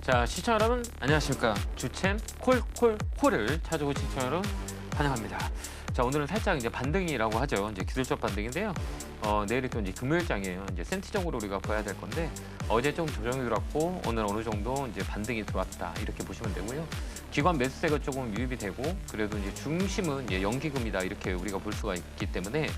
자, 시청자 여러분 안녕하십니까. 주챔 콜을 찾아온 시청자 여러분 환영합니다. 자, 오늘은 살짝 이제 반등이라고 하죠. 이제 기술적 반등인데요. 내일이 또 이제 금요일장이에요. 이제 센티적으로 우리가 봐야 될 건데 어제 좀 조정이 들어왔고 오늘 어느 정도 이제 반등이 들어왔다 이렇게 보시면 되고요. 기관 매수세가 조금 유입이 되고 그래도 이제 중심은 이제 연기금이다 이렇게 우리가 볼 수가 있기 때문에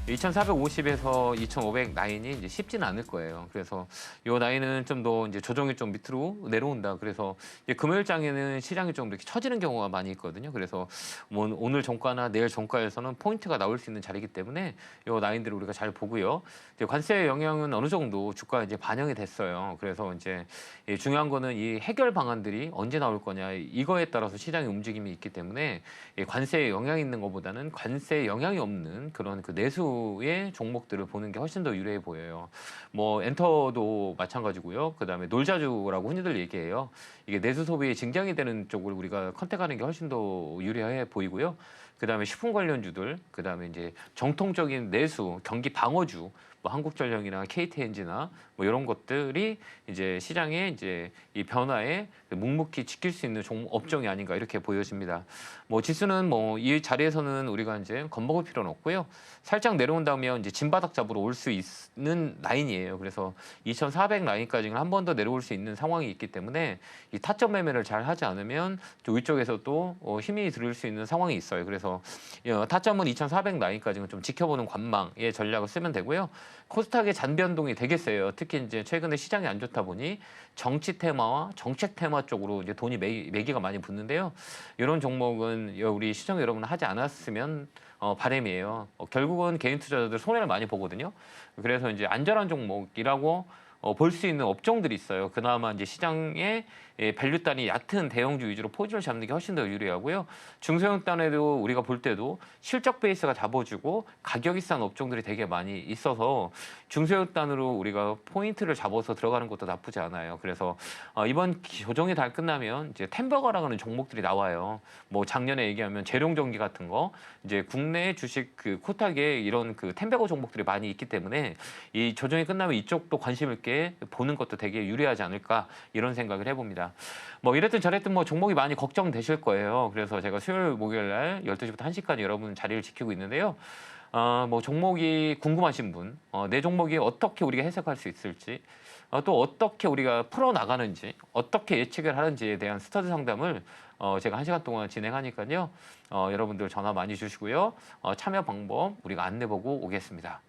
2,450에서 2,500 라인이 이제 쉽지는 않을 거예요. 그래서 이 라인은 좀 더 이제 조정이 좀 밑으로 내려온다. 그래서 이제 금요일장에는 시장이 좀 이렇게 처지는 경우가 많이 있거든요. 그래서 뭐 오늘 종가나 내일 종가에서는 포인트가 나올 수 있는 자리이기 때문에 이 라인들을 우리가 잘 보고요. 이제 관세의 영향은 어느 정도 주가에 이제 반영이 됐어요. 그래서 이제 중요한 거는 이 해결 방안들이 언제 나올 거냐 이거에 따라서 시장의 움직임이 있기 때문에 관세에 영향이 있는 것보다는 관세에 영향이 없는 그런 그 내수의 종목들을 보는 게 훨씬 더 유리해 보여요. 뭐 엔터도 마찬가지고요. 그다음에 놀자주라고 흔히들 얘기해요. 이게 내수 소비에 증장이 되는 쪽으로 우리가 컨택하는 게 훨씬 더 유리해 보이고요. 그다음에 식품 관련주들, 그다음에 이제 정통적인 내수, 경기 방어주, 뭐 한국전력이나 KTNG나 뭐 이런 것들이 이제 시장에 이제 이 변화에 묵묵히 지킬 수 있는 업종이 아닌가 이렇게 보여집니다. 뭐 지수는 뭐 이 자리에서는 우리가 이제 겁먹을 필요는 없고요. 살짝 내려온다면 이제 진바닥 잡으러 올 수 있는 라인이에요. 그래서 2,400 라인까지는 한 번 더 내려올 수 있는 상황이 있기 때문에 이 타점 매매를 잘 하지 않으면 또 위쪽에서 또 힘이 들을 수 있는 상황이 있어요. 그래서 타점은 2,400 라인까지는 좀 지켜보는 관망의 전략을 쓰면 되고요. 코스닥의 잔변동이 되게 세요. 특히 이제 최근에 시장이 안 좋다 보니 정치 테마와 정책 테마 쪽으로 이제 돈이 매기가 많이 붙는데요. 이런 종목은 우리 시청 여러분 하지 않았으면 바람이에요. 결국은 개인 투자자들 손해를 많이 보거든요. 그래서 이제 안전한 종목이라고 볼 수 있는 업종들이 있어요. 그나마 이제 시장에 밸류단이 얕은 대형주 위주로 포지를 잡는 게 훨씬 더 유리하고요. 중소형단에도 우리가 볼 때도 실적 베이스가 잡아주고 가격이 싼 업종들이 되게 많이 있어서 중소형단으로 우리가 포인트를 잡아서 들어가는 것도 나쁘지 않아요. 그래서 이번 조정이 다 끝나면 이제 템버거라고 하는 종목들이 나와요. 뭐 작년에 얘기하면 재룡전기 같은 거 이제 국내 주식 그 코스닥에 이런 그 템버거 종목들이 많이 있기 때문에 이 조정이 끝나면 이쪽도 관심 있게 보는 것도 되게 유리하지 않을까 이런 생각을 해봅니다. 뭐 이랬든 저랬든 뭐 종목이 많이 걱정되실 거예요. 그래서 제가 수요일 목요일 날 12시부터 1시까지 여러분 자리를 지키고 있는데요. 뭐 종목이 궁금하신 분, 내 종목이 어떻게 우리가 해석할 수 있을지, 또 어떻게 우리가 풀어나가는지, 어떻게 예측을 하는지에 대한 스터디 상담을 제가 1시간 동안 진행하니까요. 여러분들 전화 많이 주시고요. 참여 방법 우리가 안내보고 오겠습니다.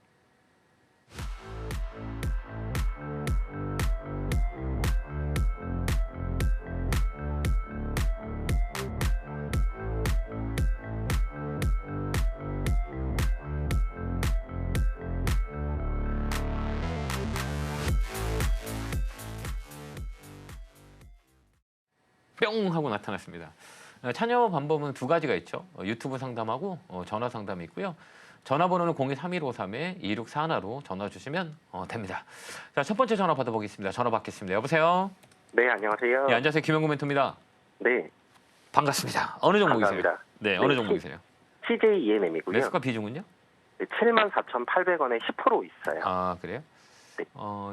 뿅 하고 나타났습니다. 참여 방법은 두 가지가 있죠. 유튜브 상담하고 전화 상담이 있고요. 전화번호는 023153-2641로 전화 주시면 됩니다. 자, 첫 번째 전화 받아보겠습니다. 전화 받겠습니다. 여보세요? 네, 안녕하세요. 네, 안녕하세요. 김영구 멘토입니다. 네, 반갑습니다. 어느 종목이세요? 감사합니다. 네, 어느 종목이세요? CJENM이고요. 매수가 비중은요? 네, 74,800원에 10% 있어요. 아, 그래요? 네.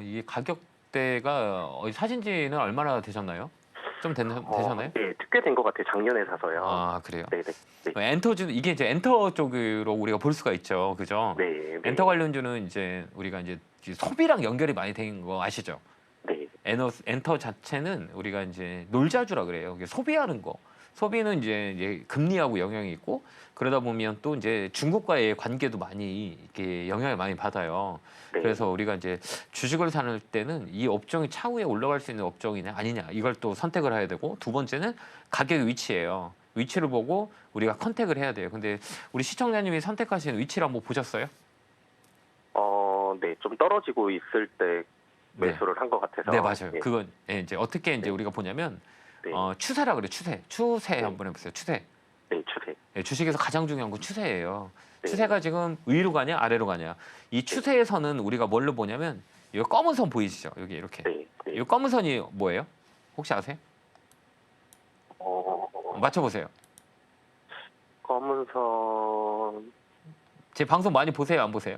이게 가격대가 사신지는 얼마나 되셨나요? 좀 되셨나요? 네, 꽤 된 것 같아요. 작년에 사서요. 아, 그래요? 네, 네. 네. 엔터주 이게 이제 엔터 쪽으로 우리가 볼 수가 있죠, 그죠? 네, 네. 엔터 관련주는 이제 우리가 이제 소비랑 연결이 많이 된 거 아시죠? 네. 엔터 자체는 우리가 이제 놀자주라 그래요. 이게 소비하는 거. 소비는 이제 금리하고 영향이 있고 그러다 보면 또 이제 중국과의 관계도 많이 이렇게 영향을 많이 받아요. 네. 그래서 우리가 이제 주식을 사는 때는 이 업종이 차후에 올라갈 수 있는 업종이냐 아니냐 이걸 또 선택을 해야 되고 두 번째는 가격의 위치예요. 위치를 보고 우리가 컨택을 해야 돼요. 근데 우리 시청자님이 선택하신 위치를 한번 보셨어요? 네, 좀 떨어지고 있을 때 매수를 한 것 같아서. 네, 맞아요. 네. 그건 이제 어떻게 이제 네. 우리가 보냐면 네. 추세라 그래. 추세 네. 한번 해보세요. 추세. 네, 추세. 네, 주식에서 가장 중요한 건 추세예요. 네. 추세가 지금 위로 가냐 아래로 가냐. 이 추세에서는 우리가 뭘로 보냐면 이 검은 선 보이시죠? 여기 이렇게. 네. 네. 이 검은 선이 뭐예요? 혹시 아세요? 맞춰보세요. 검은 선, 제 방송 많이 보세요? 안 보세요?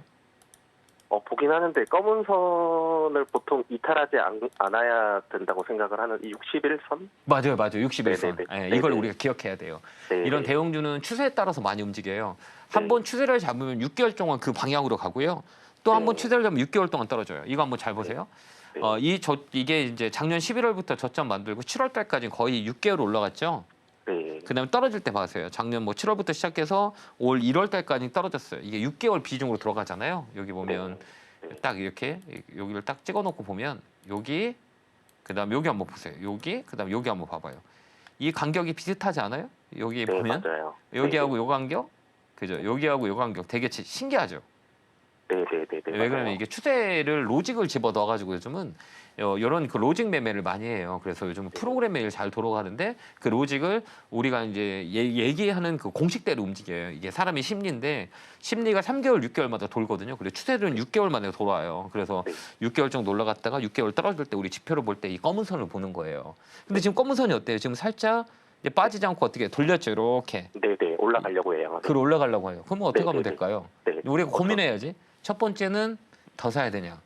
보긴 하는데 검은 선을 보통 이탈하지 않아야 된다고 생각을 하는 이 61선? 맞아요, 맞아요. 61선. 네네네. 예, 이걸 네네. 우리가 기억해야 돼요. 네네. 이런 대형주는 추세에 따라서 많이 움직여요. 네. 한 번 추세를 잡으면 6개월 동안 그 방향으로 가고요. 또 한 번 네. 추세를 잡으면 6개월 동안 떨어져요. 이거 한번 잘 보세요. 네. 이게 이제 작년 11월부터 저점 만들고 7월 달까지 거의 6개월 올라갔죠. 네. 그다음에 떨어질 때 봐세요. 작년 뭐 7월부터 시작해서 올 1월 달까지 떨어졌어요. 이게 6개월 비중으로 들어가잖아요. 여기 보면 네. 딱 이렇게 여기를 딱 찍어놓고 보면 여기 그다음 여기 한번 보세요. 여기 그다음 여기 한번 봐봐요. 이 간격이 비슷하지 않아요? 여기 네, 보면 맞아요. 여기하고 요 간격, 그죠? 여기하고 요 간격 되게 신기하죠. 네네네. 왜 그러면 이게 추세를 로직을 집어 넣어가지고 요즘은 이런 그 로직 매매를 많이 해요. 그래서 요즘 프로그램 매일 잘 돌아가는데 그 로직을 우리가 이제 얘기하는 그 공식대로 움직여요. 이게 사람이 심리인데 심리가 3개월, 6개월마다 돌거든요. 그리고 추세는 6개월 만에 돌아요. 그래서 6개월 정도 올라갔다가 6개월 떨어질 때 우리 지표를 볼 때 이 검은 선을 보는 거예요. 근데 지금 검은 선이 어때요? 지금 살짝 이제 빠지지 않고 어떻게 돌렸죠, 이렇게. 네네. 올라가려고 해요. 그걸 올라가려고 해요. 그러면 어떻게 하면 네네네. 될까요? 네. 우리가 고민해야지. 첫 번째는 더 사야 되냐,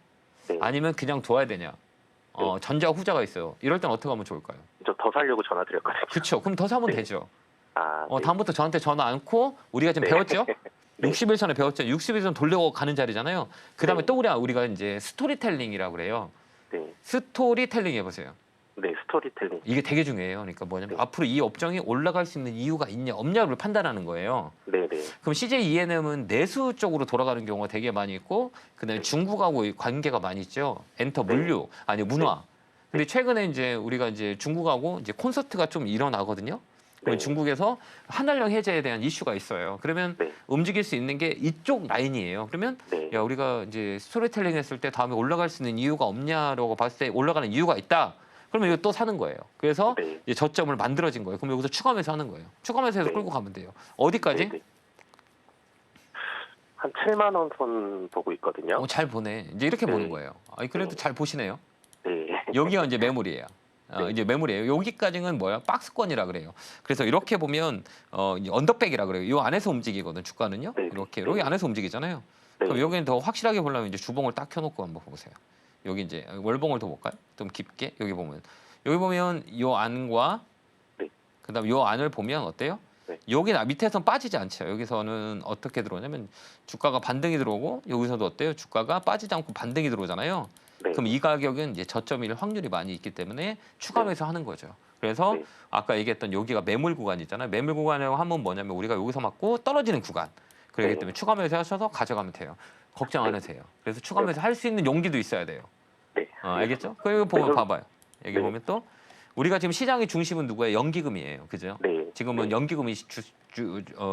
네. 아니면 그냥 둬야 되냐. 전자 후자가 있어요. 이럴 땐 어떻게 하면 좋을까요? 저 더 살려고 전화 드렸거든요. 그렇죠. 그럼 더 사면 네. 되죠. 아, 네. 다음부터 저한테 전화 않고 우리가 지금 네. 배웠죠? 네. 61선에 배웠죠. 61선 돌려고 가는 자리잖아요. 그다음에 네. 또 우리가 이제 스토리텔링이라고 그래요. 네. 스토리텔링 해보세요. 네, 스토리텔링. 이게 되게 중요해요. 그러니까 뭐냐면 네. 앞으로 이 업종이 올라갈 수 있는 이유가 있냐 없냐를 판단하는 거예요. 네네. 그럼 CJ ENM은 내수 쪽으로 돌아가는 경우가 되게 많이 있고, 그다음에 중국하고 관계가 많이 있죠. 엔터 물류, 아니 문화. 근데 최근에 이제 우리가 이제 중국하고 이제 콘서트가 좀 일어나거든요. 그러면 네. 중국에서 한달령 해제에 대한 이슈가 있어요. 그러면 네. 움직일 수 있는 게 이쪽 라인이에요. 그러면 네. 야 우리가 이제 스토리텔링 했을 때 다음에 올라갈 수 있는 이유가 없냐라고 봤을 때 올라가는 이유가 있다. 그러면 이거 또 사는 거예요. 그래서 네. 이제 저점을 만들어진 거예요. 그럼 여기서 추가 매수하는 거예요. 추가 매수해서 네. 끌고 가면 돼요. 어디까지? 네네. 한 7만 원 선 보고 있거든요. 잘 보네. 이제 이렇게 네. 보는 거예요. 그래도 네. 잘 보시네요. 네. 여기가 이제 매물이에요. 네. 이제 매물이에요. 여기까지는 뭐야? 박스권이라 그래요. 그래서 이렇게 보면 이 언더백이라 그래요. 이 안에서 움직이거든 주가는요. 네. 이렇게 네. 여기 안에서 움직이잖아요. 네. 그럼 여기는 더 확실하게 보려면 이제 주봉을 딱 켜놓고 한번 보세요. 여기 이제 월봉을 더 볼까요? 좀 깊게 여기 보면 이 안과 네. 그다음 요 안을 보면 어때요? 네. 여기 밑에선 빠지지 않죠. 여기서는 어떻게 들어오냐면 주가가 반등이 들어오고 여기서도 어때요? 주가가 빠지지 않고 반등이 들어오잖아요. 네. 그럼 이 가격은 이제 저점일 확률이 많이 있기 때문에 추가 매수 하는 거죠. 그래서 네. 아까 얘기했던 여기가 매물 구간이잖아요. 매물 구간이라고 하면 뭐냐면 우리가 여기서 맞고 떨어지는 구간. 그렇기 네. 때문에 추가 매수 하셔서 가져가면 돼요. 걱정 안 하세요. 그래서 추가 매수 할 수 있는 용기도 있어야 돼요. 네. 알겠죠? 그리고 보면 네. 봐봐요. 여기 네. 보면 또 우리가 지금 시장의 중심은 누구예요? 연기금이에요. 그죠? 네. 지금은 네. 연기금이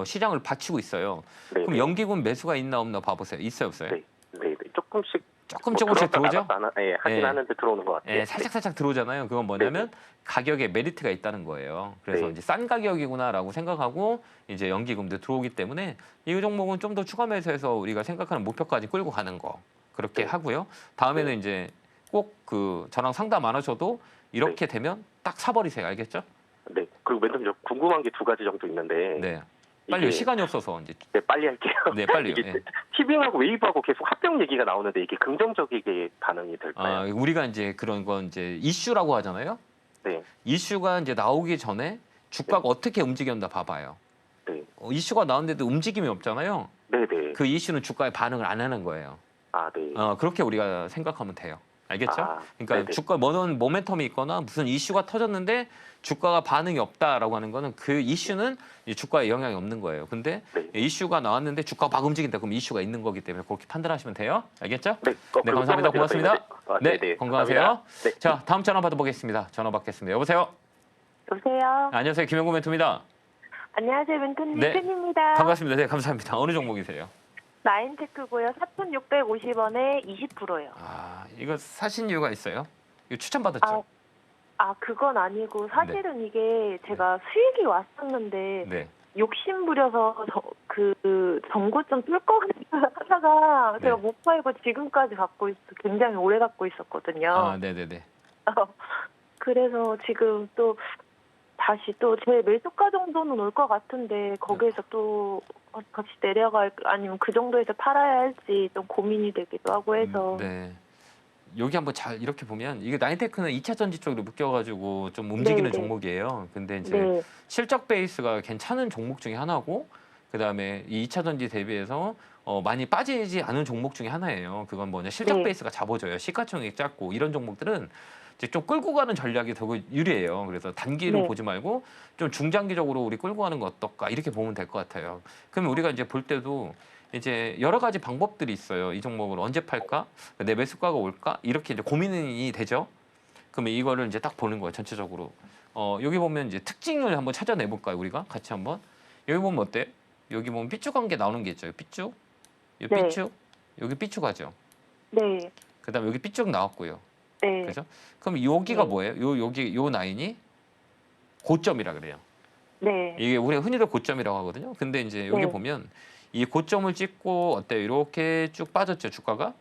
시장을 받치고 있어요. 네. 그럼 연기금 매수가 있나 없나 봐보세요. 있어요, 없어요? 네. 네. 조금씩 조금씩 들어오죠? 네, 하긴 네. 하는데 들어오는 것 같아요. 예, 살짝 들어오잖아요. 그건 뭐냐면 가격에 메리트가 있다는 거예요. 그래서 네. 이제 싼 가격이구나라고 생각하고 이제 연기금도 들어오기 때문에 이 종목은 좀 더 추가 매수해서 우리가 생각하는 목표까지 끌고 가는 거 그렇게 네. 하고요. 다음에는 네. 이제 꼭 그 저랑 상담 안 하셔도 이렇게 되면 딱 사버리세요. 알겠죠? 네. 그리고 맨 처음 궁금한 게 두 가지 정도 있는데. 네. 빨리 이게- 시간이 없어서 이제 네, 빨리 할게요. 네 빨리요. 이게 예. 티빙하고 웨이브하고 계속 합병 얘기가 나오는데 이게 긍정적이게 반응이 될까요? 우리가 이제 그런 건 이제 이슈라고 하잖아요. 네. 이슈가 이제 나오기 전에 주가가 어떻게 움직였나 봐봐요. 네. 이슈가 나왔는데도 움직임이 없잖아요. 네, 네. 그 이슈는 주가에 반응을 안 하는 거예요. 아, 네. 그렇게 우리가 생각하면 돼요. 알겠죠? 아, 그러니까 네네. 주가 뭐는 모멘텀이 있거나 무슨 이슈가 터졌는데 주가가 반응이 없다라고 하는 거는 그 이슈는 이 주가에 영향이 없는 거예요. 근데 네. 이슈가 나왔는데 주가가 막 움직인다. 그럼 이슈가 있는 거기 때문에 그렇게 판단하시면 돼요. 알겠죠? 네, 네, 그리고 감사합니다. 또 하나 고맙습니다. 아, 네, 네네. 건강하세요. 감사합니다. 네. 자, 다음 전화 받아보겠습니다. 전화 받겠습니다. 여보세요? 여보세요. 안녕하세요. 김영구 멘토입니다. 안녕하세요. 멘토님 네. 팬입니다. 반갑습니다. 네, 감사합니다. 어느 종목이세요? 나인테크고요. 4,650원에 20%요. 이거 사신 이유가 있어요? 이거 추천받았죠? 그건 아니고 사실은 이게 제가 수익이 왔었는데 네. 욕심 부려서 그 정고점 뚫고 하다가 제가 네. 못 팔고 지금까지 굉장히 오래 갖고 있었거든요. 네네네. 그래서 지금 또 다시 또 제 매수가 정도는 올 것 같은데 거기에서 또 같이 내려갈 아니면 그 정도에서 팔아야 할지 좀 고민이 되기도 하고 해서. 네. 여기 한번 잘 이렇게 보면 이게 나인테크는 2차 전지 쪽으로 묶여가지고 좀 움직이는 네. 종목이에요. 근데 이제 네. 실적 베이스가 괜찮은 종목 중에 하나고, 그다음에 이 2차 전지 대비해서 많이 빠지지 않은 종목 중에 하나예요. 그건 뭐냐, 실적 네. 베이스가 잡아줘요. 시가총액 작고 이런 종목들은 이제 좀 끌고 가는 전략이 더 유리해요. 그래서 단기로 네. 보지 말고 좀 중장기적으로 우리 끌고 가는 거 어떨까 이렇게 보면 될 것 같아요. 그러면 우리가 이제 볼 때도 이제 여러 가지 방법들이 있어요. 이 종목을 언제 팔까? 내 매수가가 올까? 이렇게 이제 고민이 되죠. 그러면 이거를 이제 딱 보는 거예요. 전체적으로. 여기 보면 이제 특징을 한번 찾아내 볼까요? 우리가 같이 한번. 여기 보면 어때? 여기 보면 삐죽한 게 나오는 게 있죠. 삐죽. 이 네. 삐죽. 여기 삐죽하죠. 네. 그다음에 여기 삐죽 나왔고요. 네. 그죠? 그럼 여기가 네. 뭐예요? 여기 요 라인이 고점이라 그래요. 네. 이게 우리가 흔히들 고점이라고 하거든요. 근데 이제 여기 네. 보면 이 고점을 찍고 어때요? 이렇게 쭉 빠졌죠, 주가가?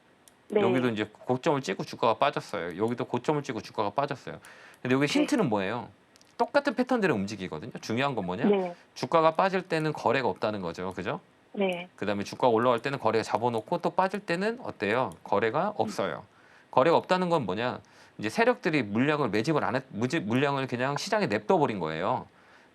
네. 여기도 이제 고점을 찍고 주가가 빠졌어요. 여기도 고점을 찍고 주가가 빠졌어요. 근데 여기 힌트는 뭐예요? 똑같은 패턴대로 움직이거든요. 중요한 건 뭐냐? 네. 주가가 빠질 때는 거래가 없다는 거죠. 그죠? 네. 그다음에 주가가 올라갈 때는 거래가 잡아놓고 또 빠질 때는 어때요? 거래가 없어요. 거래가 없다는 건 뭐냐? 이제 세력들이 물량을 매집을 안 했, 물량을 그냥 시장에 냅둬 버린 거예요.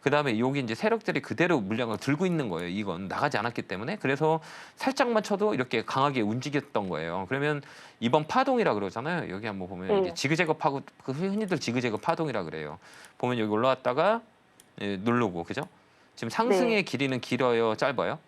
그다음에 여기 이제 세력들이 그대로 물량을 들고 있는 거예요. 이건 나가지 않았기 때문에. 그래서 살짝만 쳐도 이렇게 강하게 움직였던 거예요. 그러면 이번 파동이라 그러잖아요. 여기 한번 보면 네. 이게 지그재그 파고, 그 흔히들 지그재그 파동이라 그래요. 보면 여기 올라왔다가 누르고, 그죠? 지금 상승의 길이는 길어요, 짧아요?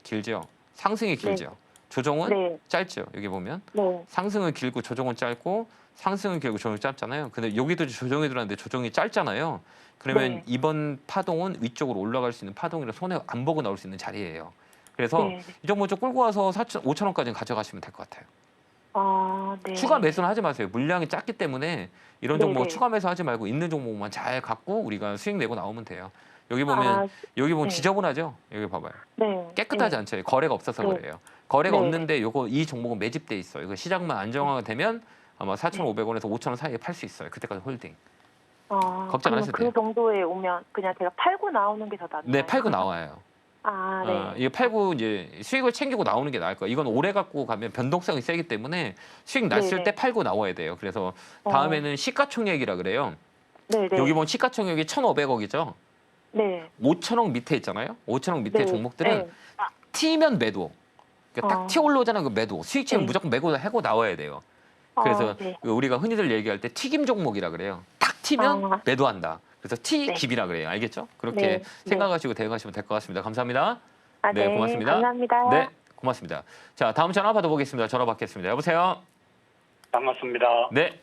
길죠. 상승이 길죠. 조정은 네. 짧죠. 여기 보면 네. 상승은 길고 조정은 짧고, 상승은 길고 조정이 짧잖아요. 근데 여기도 조정이 들어왔는데 조정이 짧잖아요. 그러면 네. 이번 파동은 위쪽으로 올라갈 수 있는 파동이라 손해 안 보고 나올 수 있는 자리예요. 그래서 네. 이 종목 좀 끌고 와서 5,000원까지는 가져가시면 될 것 같아요. 아, 네. 추가 매수는 하지 마세요. 물량이 작기 때문에 이런 네, 종목 네. 추가 매수하지 말고 있는 종목만 잘 갖고 우리가 수익 내고 나오면 돼요. 여기 보면 아, 여기 보면 네. 지저분하죠. 여기 봐봐요. 네. 깨끗하지 네. 않죠. 거래가 없어서 네. 그래요. 거래가 네. 없는데 이 종목은 매집돼 있어요. 이거 시장만 안정화가 되면 아마 4,500원에서 5,000원 사이에 팔 수 있어요. 그때까지 홀딩. 아, 걱정 안 그러면 하셔도 그 돼요. 정도에 오면 그냥 제가 팔고 나오는 게 더 낫나요? 네, 팔고 나와요. 아, 네. 이게 팔고 이제 수익을 챙기고 나오는 게 나을 거예요. 이건 오래 갖고 가면 변동성이 세기 때문에 수익 났을 네네. 때 팔고 나와야 돼요. 그래서 다음에는 시가총액이라 그래요. 네, 네. 여기 보면 시가총액이 1,500억이죠. 네. 5천억 밑에 있잖아요. 5천억 밑에 네. 종목들은 네. T면 매도. 그러니까 딱 튀어 올라오잖아요. 그 매도. 수익치면 네. 무조건 매고 하고 나와야 돼요. 그래서 네. 우리가 흔히들 얘기할 때 튀김 종목이라 그래요. 딱 튀면 아. 매도한다. 그래서 네. T깁이라 그래요. 알겠죠? 그렇게 네. 네. 생각하시고 대응하시면 될 것 같습니다. 감사합니다. 아, 네, 네. 고맙습니다. 감사합니다. 네, 고맙습니다. 자, 다음 전화 받아보겠습니다. 전화 받겠습니다. 여보세요? 반갑습니다. 네,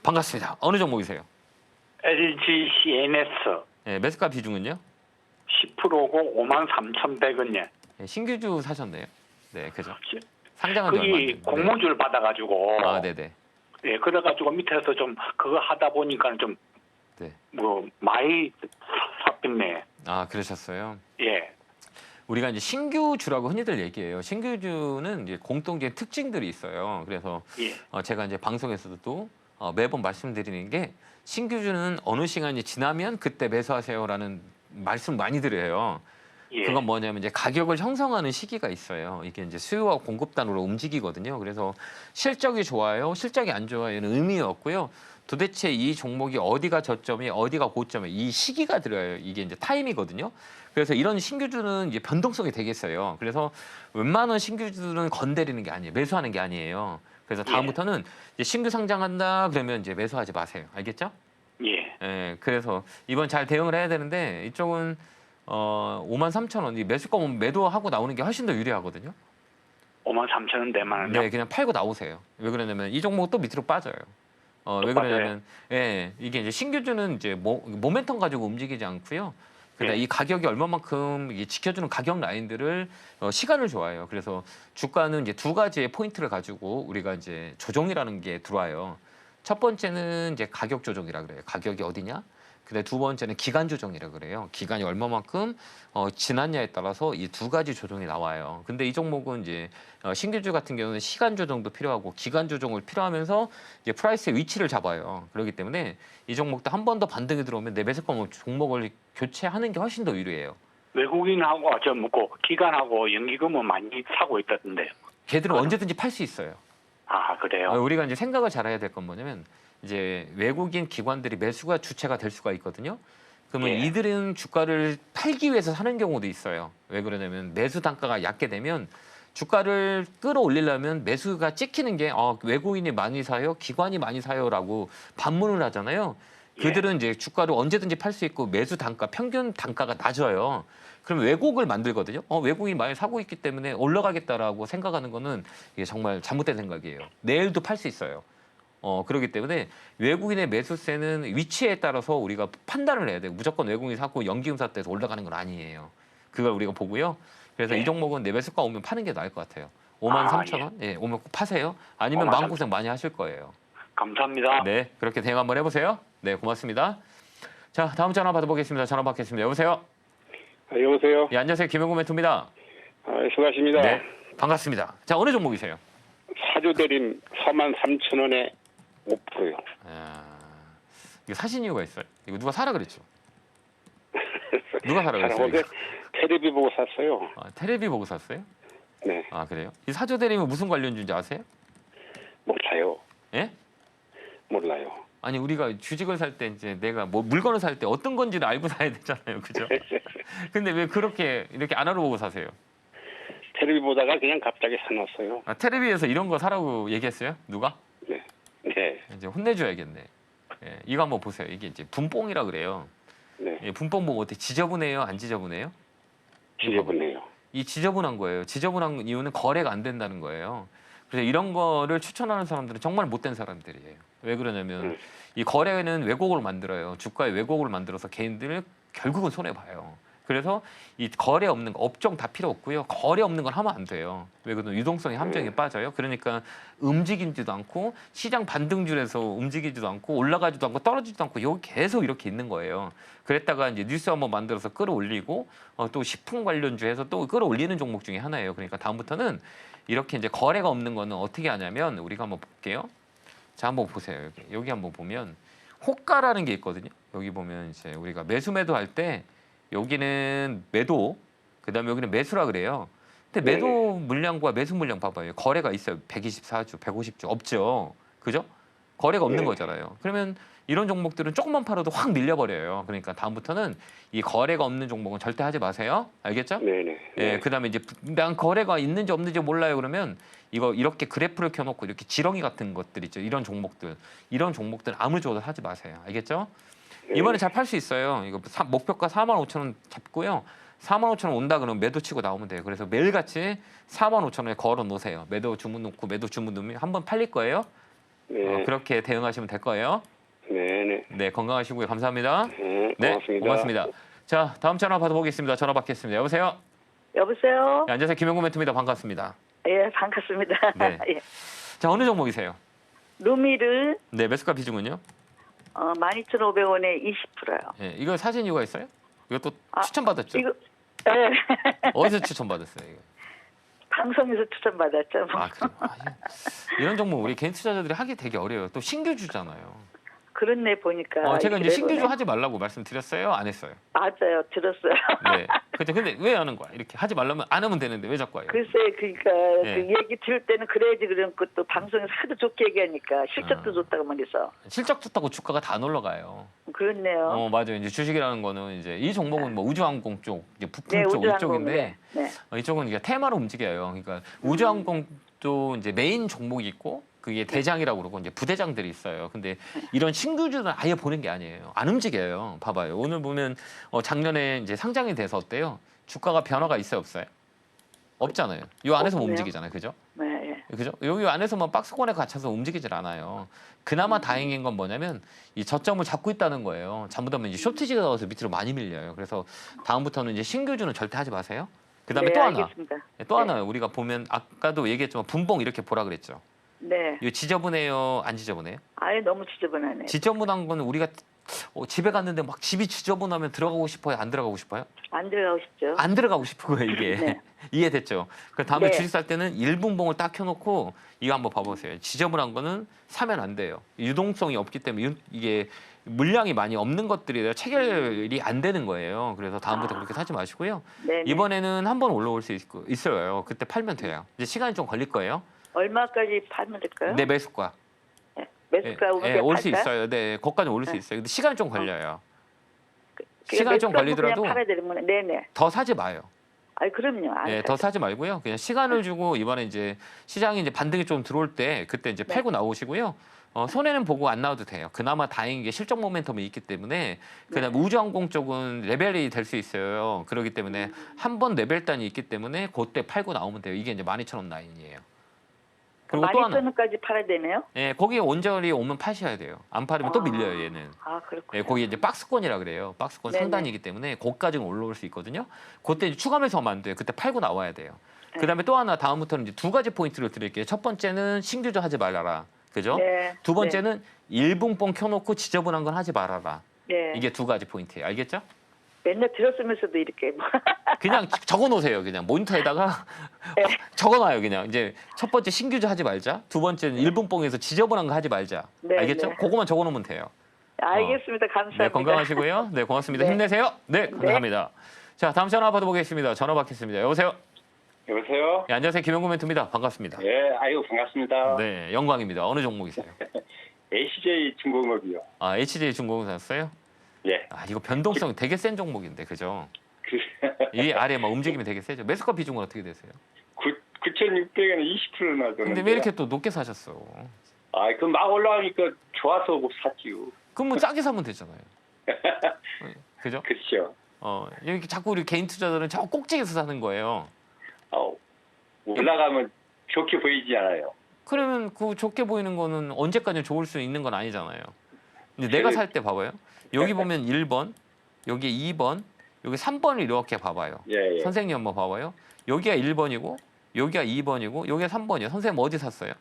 반갑습니다. 어느 종목이세요? LG CNS 네, 매수가 비중은요? 10%고 53,100원이요. 네, 신규주 사셨네요. 네, 그죠? 상장한 지 얼마 안 거기 됐는데. 공모주를 받아가지고 아, 네네. 예, 그래가지고 밑에서 좀 그거 하다 보니까 좀 네. 뭐 많이 샀겠네. 아, 그러셨어요. 예, 우리가 이제 신규주라고 흔히들 얘기해요. 신규주는 이제 공통적인 특징들이 있어요. 그래서 예, 제가 이제 방송에서도 또 매번 말씀드리는 게 신규주는 어느 시간이 지나면 그때 매수하세요라는 말씀 많이 드려요. 예. 그건 뭐냐면 이제 가격을 형성하는 시기가 있어요. 이게 이제 수요와 공급단으로 움직이거든요. 그래서 실적이 좋아요, 실적이 안 좋아요는 의미가 없고요. 도대체 이 종목이 어디가 저점이 어디가 고점이 이 시기가 들어요. 이게 이제 타임이거든요. 그래서 이런 신규주는 이제 변동성이 되겠어요. 그래서 웬만한 신규주는 건드리는 게 아니에요. 매수하는 게 아니에요. 그래서 다음부터는 이제 신규 상장한다 그러면 이제 매수하지 마세요. 알겠죠? 예. 예. 그래서 이번 잘 대응을 해야 되는데 이쪽은 53,000원 이 매수가 매도하고 나오는 게 훨씬 더 유리하거든요. 53,000원대만은요. 네, 그냥 팔고 나오세요. 왜 그러냐면 이 종목 또 밑으로 빠져요. 왜 그러냐면 이게 이제 신규주는 이제 모멘텀 가지고 움직이지 않고요. 그다음에 이 가격이 얼마만큼 이게 지켜주는 가격 라인들을 시간을 좋아해요. 그래서 주가는 이제 두 가지의 포인트를 가지고 우리가 이제 조정이라는 게 들어와요. 첫 번째는 이제 가격 조정이라 그래요. 가격이 어디냐? 근데 두 번째는 기간 조정이라 그래요. 기간이 얼마만큼 지났냐에 따라서 이 두 가지 조정이 나와요. 근데 이 종목은 이제 신규주 같은 경우는 시간 조정도 필요하고 기간 조정을 필요하면서 이제 프라이스의 위치를 잡아요. 그렇기 때문에 이 종목도 한 번 더 반등이 들어오면 내 매수가 종목을 교체하는 게 훨씬 더 유리해요. 외국인하고 기관하고 연기금은 많이 사고 있다던데요. 걔들은 언제든지 팔 수 있어요. 아, 그래요? 우리가 이제 생각을 잘해야 될 건 뭐냐면 이제 외국인 기관들이 매수가 주체가 될 수가 있거든요. 그러면 예. 이들은 주가를 팔기 위해서 사는 경우도 있어요. 왜 그러냐면 매수 단가가 얕게 되면 주가를 끌어올리려면 매수가 찍히는 게 외국인이 많이 사요, 기관이 많이 사요라고 반문을 하잖아요. 그들은 이제 주가를 언제든지 팔 수 있고 매수 단가, 평균 단가가 낮아요. 그럼 왜곡을 만들거든요. 외국인이 많이 사고 있기 때문에 올라가겠다라고 생각하는 거는 이게 정말 잘못된 생각이에요. 내일도 팔 수 있어요. 그렇기 때문에 외국인의 매수세는 위치에 따라서 우리가 판단을 해야 돼요. 무조건 외국인이 사고 연기금 샀대서 올라가는 건 아니에요. 그걸 우리가 보고요. 그래서 이 종목은 내 매수가 오면 파는 게 나을 것 같아요. 53,000원? 예, 오면 꼭 파세요. 아니면 마음고생 많이 하실 거예요. 감사합니다. 네, 그렇게 대응 한번 해보세요. 네, 고맙습니다. 자, 다음 전화 받아보겠습니다. 전화 받겠습니다. 여보세요? 여보세요. 예, 안녕하세요. 김영구 멘토입니다. 수고하십니다. 네, 반갑습니다. 자, 어느 종목이세요? 사주대림 43,000원에 5%요. 이거 사신 이유가 있어요? 이거 누가 사라 그랬죠? 누가 사라 그랬어요? 어제 테레비 보고 샀어요. 테레비 보고 샀어요? 네, 그래요? 이 사조대림은 무슨 관련주인지 아세요? 몰라요. 예? 몰라요. 아니 우리가 주식을 살 때 이제 내가 뭐 물건을 살 때 어떤 건지를 알고 사야 되잖아요, 그죠? 근데 왜 그렇게 이렇게 안 알아보고 사세요? 테레비 보다가 그냥 갑자기 사놨어요. 테레비에서 이런 거 사라고 얘기했어요? 누가? 네, 네, 이제 혼내줘야겠네. 예, 이거 한번 보세요. 이게 이제 분뽕이라 그래요. 네. 예, 분뽕 보면 어때? 지저분해요? 안 지저분해요? 지저분해요. 이 지저분한 거예요. 지저분한 이유는 거래가 안 된다는 거예요. 그래서 이런 거를 추천하는 사람들은 정말 못된 사람들이에요. 왜 그러냐면 이 거래는 왜곡을 만들어요. 주가에 왜곡을 만들어서 개인들 결국은 손해 봐요. 그래서 이 거래 없는 거 업종 다 필요 없고요. 거래 없는 걸 하면 안 돼요. 왜 그러면 유동성이 함정에 빠져요. 그러니까 움직이지도 않고 시장 반등줄에서 움직이지도 않고 올라가지도 않고 떨어지지도 않고 여기 계속 이렇게 있는 거예요. 그랬다가 이제 뉴스 한번 만들어서 끌어올리고 또 식품 관련주에서 또 끌어올리는 종목 중에 하나예요. 그러니까 다음부터는 이렇게 이제 거래가 없는 거는 어떻게 하냐면 우리가 한번 볼게요. 자, 한번 보세요. 여기 한번 보면 호가라는 게 있거든요. 여기 보면 이제 우리가 매수 할 때 여기는 매도, 그다음에 여기는 매수라 그래요. 근데 매도 물량과 매수 물량 봐봐요. 거래가 있어요. 124주, 150주 없죠. 그죠? 거래가 없는 거잖아요. 그러면 이런 종목들은 조금만 팔아도 확 밀려버려요. 그러니까 다음부터는 이 거래가 없는 종목은 절대 하지 마세요. 알겠죠? 네네. 예, 그다음에 이제 난 거래가 있는지 없는지 몰라요. 그러면 이거 이렇게 그래프를 켜놓고 이렇게 지렁이 같은 것들 있죠. 이런 종목들 아무 조절 하지 마세요. 알겠죠? 이번에 잘 팔 수 있어요. 이거 목표가 45,000원 잡고요. 45,000원 온다 그러면 매도 치고 나오면 돼요. 그래서 매일같이 45,000원에 걸어 놓으세요. 매도 주문 놓고 매도 주문 넣으면 한번 팔릴 거예요. 네. 그렇게 대응하시면 될 거예요. 네네. 네, 건강하시고요. 감사합니다. 네, 네, 고맙습니다. 고맙습니다. 자, 다음 전화 받아보겠습니다. 전화 받겠습니다. 여보세요? 여보세요? 네, 안녕하세요. 김영구 멘토입니다. 반갑습니다. 예, 반갑습니다. 네. 예. 자, 어느 종목이세요? 루미를 네, 매수가 비중은요? 12,500원에 20%요. 예, 이거 사신 이유가 있어요? 이것도 추천받았죠? 이거 예. 어디서 추천받았어요? 이거? 방송에서 추천받았죠. 뭐. 그래요? 이런 종목 우리 개인 투자자들이 하기 되게 어려워요. 또 신규주잖아요. 그렇네 보니까. 제가 이제 신규주 그래서네. 하지 말라고 말씀드렸어요? 안 했어요? 맞아요. 들었어요. 네. 그죠? 근데 왜 하는 거야? 이렇게 하지 말라면 안 하면 되는데 왜 자꾸 해요? 글쎄, 그러니까 예. 그 얘기 들을 때는 그래야지 그런 것도 방송에서 하도 좋게 얘기하니까 실적도 좋다고 말해서 실적 좋다고 주가가 다 놀러가요. 그렇네요. 맞아요. 이제 주식이라는 거는 이제 이 종목은 뭐 우주항공 쪽, 이제 부품 네, 쪽 우주항공. 이쪽인데 네. 이쪽은 이제 테마로 움직여요. 그러니까 우주항공도 이제 메인 종목이 있고 그게 대장이라고 그러고 이제 부대장들이 있어요. 근데 이런 신규주는 아예 보는 게 아니에요. 안 움직여요. 봐봐요. 오늘 보면 작년에 이제 상장이 돼서 어때요? 주가가 변화가 있어요, 없어요? 없잖아요. 이 안에서 못 없네요. 움직이잖아요, 그죠? 네. 그죠? 여기 안에서만 박스권에 갇혀서 움직이질 않아요. 그나마 다행인 건 뭐냐면 이 저점을 잡고 있다는 거예요. 잘못하면 이제 쇼트지가 나와서 밑으로 많이 밀려요. 그래서 다음부터는 이제 신규주는 절대 하지 마세요. 그다음에 네, 또 하나, 알겠습니다. 또 하나 우리가 보면 아까도 얘기했지만 분봉 이렇게 보라 그랬죠. 네. 이거 지저분해요, 안 지저분해요? 아예 너무 지저분하네. 지저분한 거는 우리가 집에 갔는데 막 집이 지저분하면 들어가고 싶어요? 안 들어가고 싶어요? 안 들어가고 싶죠. 안 들어가고 싶은 거예요, 이게. 네. 이해됐죠? 그 다음에 네. 주식 살 때는 1분봉을 딱 켜놓고 이거 한번 봐보세요. 지저분한 거는 사면 안 돼요. 유동성이 없기 때문에 이게 물량이 많이 없는 것들이 체결이 안 되는 거예요. 그래서 다음부터 그렇게 사지 마시고요. 네. 이번에는 한번 올라올 수 있어요. 그때 팔면 돼요. 이제 시간이 좀 걸릴 거예요. 얼마까지 팔면 될까요? 내 매수가. 매수가 오면 올 수 팔까요? 있어요. 네, 거기까지 오를 수 네. 있어요. 근데 시간이 좀 걸려요. 그러니까 시간이 좀 매수가 걸리더라도 그냥 팔아야 되는구나. 네네. 더 사지 마요. 아니 그럼요. 안 네, 사죠. 더 사지 말고요. 그냥 시간을 주고 이번에 이제 시장이 이제 반등이 좀 들어올 때 그때 이제 네. 팔고 나오시고요. 손해는 보고 안 나와도 돼요. 그나마 다행인 게 실적 모멘텀이 있기 때문에 그다음 네. 우주항공 쪽은 레벨이 될 수 있어요. 그렇기 때문에 한 번 레벨단이 있기 때문에 그때 팔고 나오면 돼요. 이게 이제 12,000원 라인이에요. 그리고 또 하나, 12,000원까지 팔아야 되네요. 예, 거기에 원저리 오면 파셔야 돼요. 안 팔으면 또 밀려요, 얘는. 아 그렇군요. 예, 거기 이제 박스권이라 그래요. 박스권 네네. 상단이기 때문에 거기까지는 올라올 수 있거든요. 그때 이제 추가매수 하면 안 돼요. 그때 팔고 나와야 돼요. 네. 그다음에 또 하나 다음부터는 이제 두 가지 포인트를 드릴게요. 첫 번째는 신규조 하지 말아라. 그죠? 네. 두 번째는 일분봉 켜놓고 지저분한 건 하지 말아라. 네. 이게 두 가지 포인트예요. 알겠죠? 맨날 들었으면서도 이렇게 그냥 적어 놓으세요. 그냥 모니터에다가 네. 적어 놔요. 그냥 이제 첫 번째 신규조 하지 말자. 두 번째는 일분봉에서 지저분한 거 하지 말자. 네, 알겠죠? 네. 그거만 적어 놓으면 돼요. 알겠습니다. 감사합니다. 네, 건강하시고요. 네, 고맙습니다. 네. 힘내세요. 네, 감사합니다. 자, 다음 전화 받아보겠습니다. 전화 받겠습니다. 여보세요? 여보세요? 네, 안녕하세요. 김영구 멘토입니다. 반갑습니다. 예, 아이고, 반갑습니다. 네, 영광입니다. 어느 종목이세요? HJ 중공업이요. 아, HJ 중공업 사셨어요? 예. 아, 이거 변동성 되게 센 종목인데, 그죠? 그, 이 아래 막 움직임이 되게 세죠. 매수가 비중은 어떻게 되세요? 9,600원에 20% 나더는데. 근데 왜 이렇게 또 높게 사셨어? 아, 그 막 올라가니까 좋아서 못 샀지요. 그럼 뭐 싸게 사면 되잖아요. 그죠? 그렇죠. 이렇게 자꾸 우리 개인 투자자들은 저 꼭지에서 사는 거예요. 올라가면 좋게 보이지 않아요. 그러면 그 좋게 보이는 거는 언제까지 좋을 수 있는 건 아니잖아요. 근데 내가 살 때 봐봐요. 여기 보면 1번, 여기 2번, 여기 3번을 이렇게 봐봐요. 예, 예. 선생님 한번 봐봐요. 여기가 1번이고, 여기가 2번이고, 여기가 3번이에요. 선생님 어디 샀어요?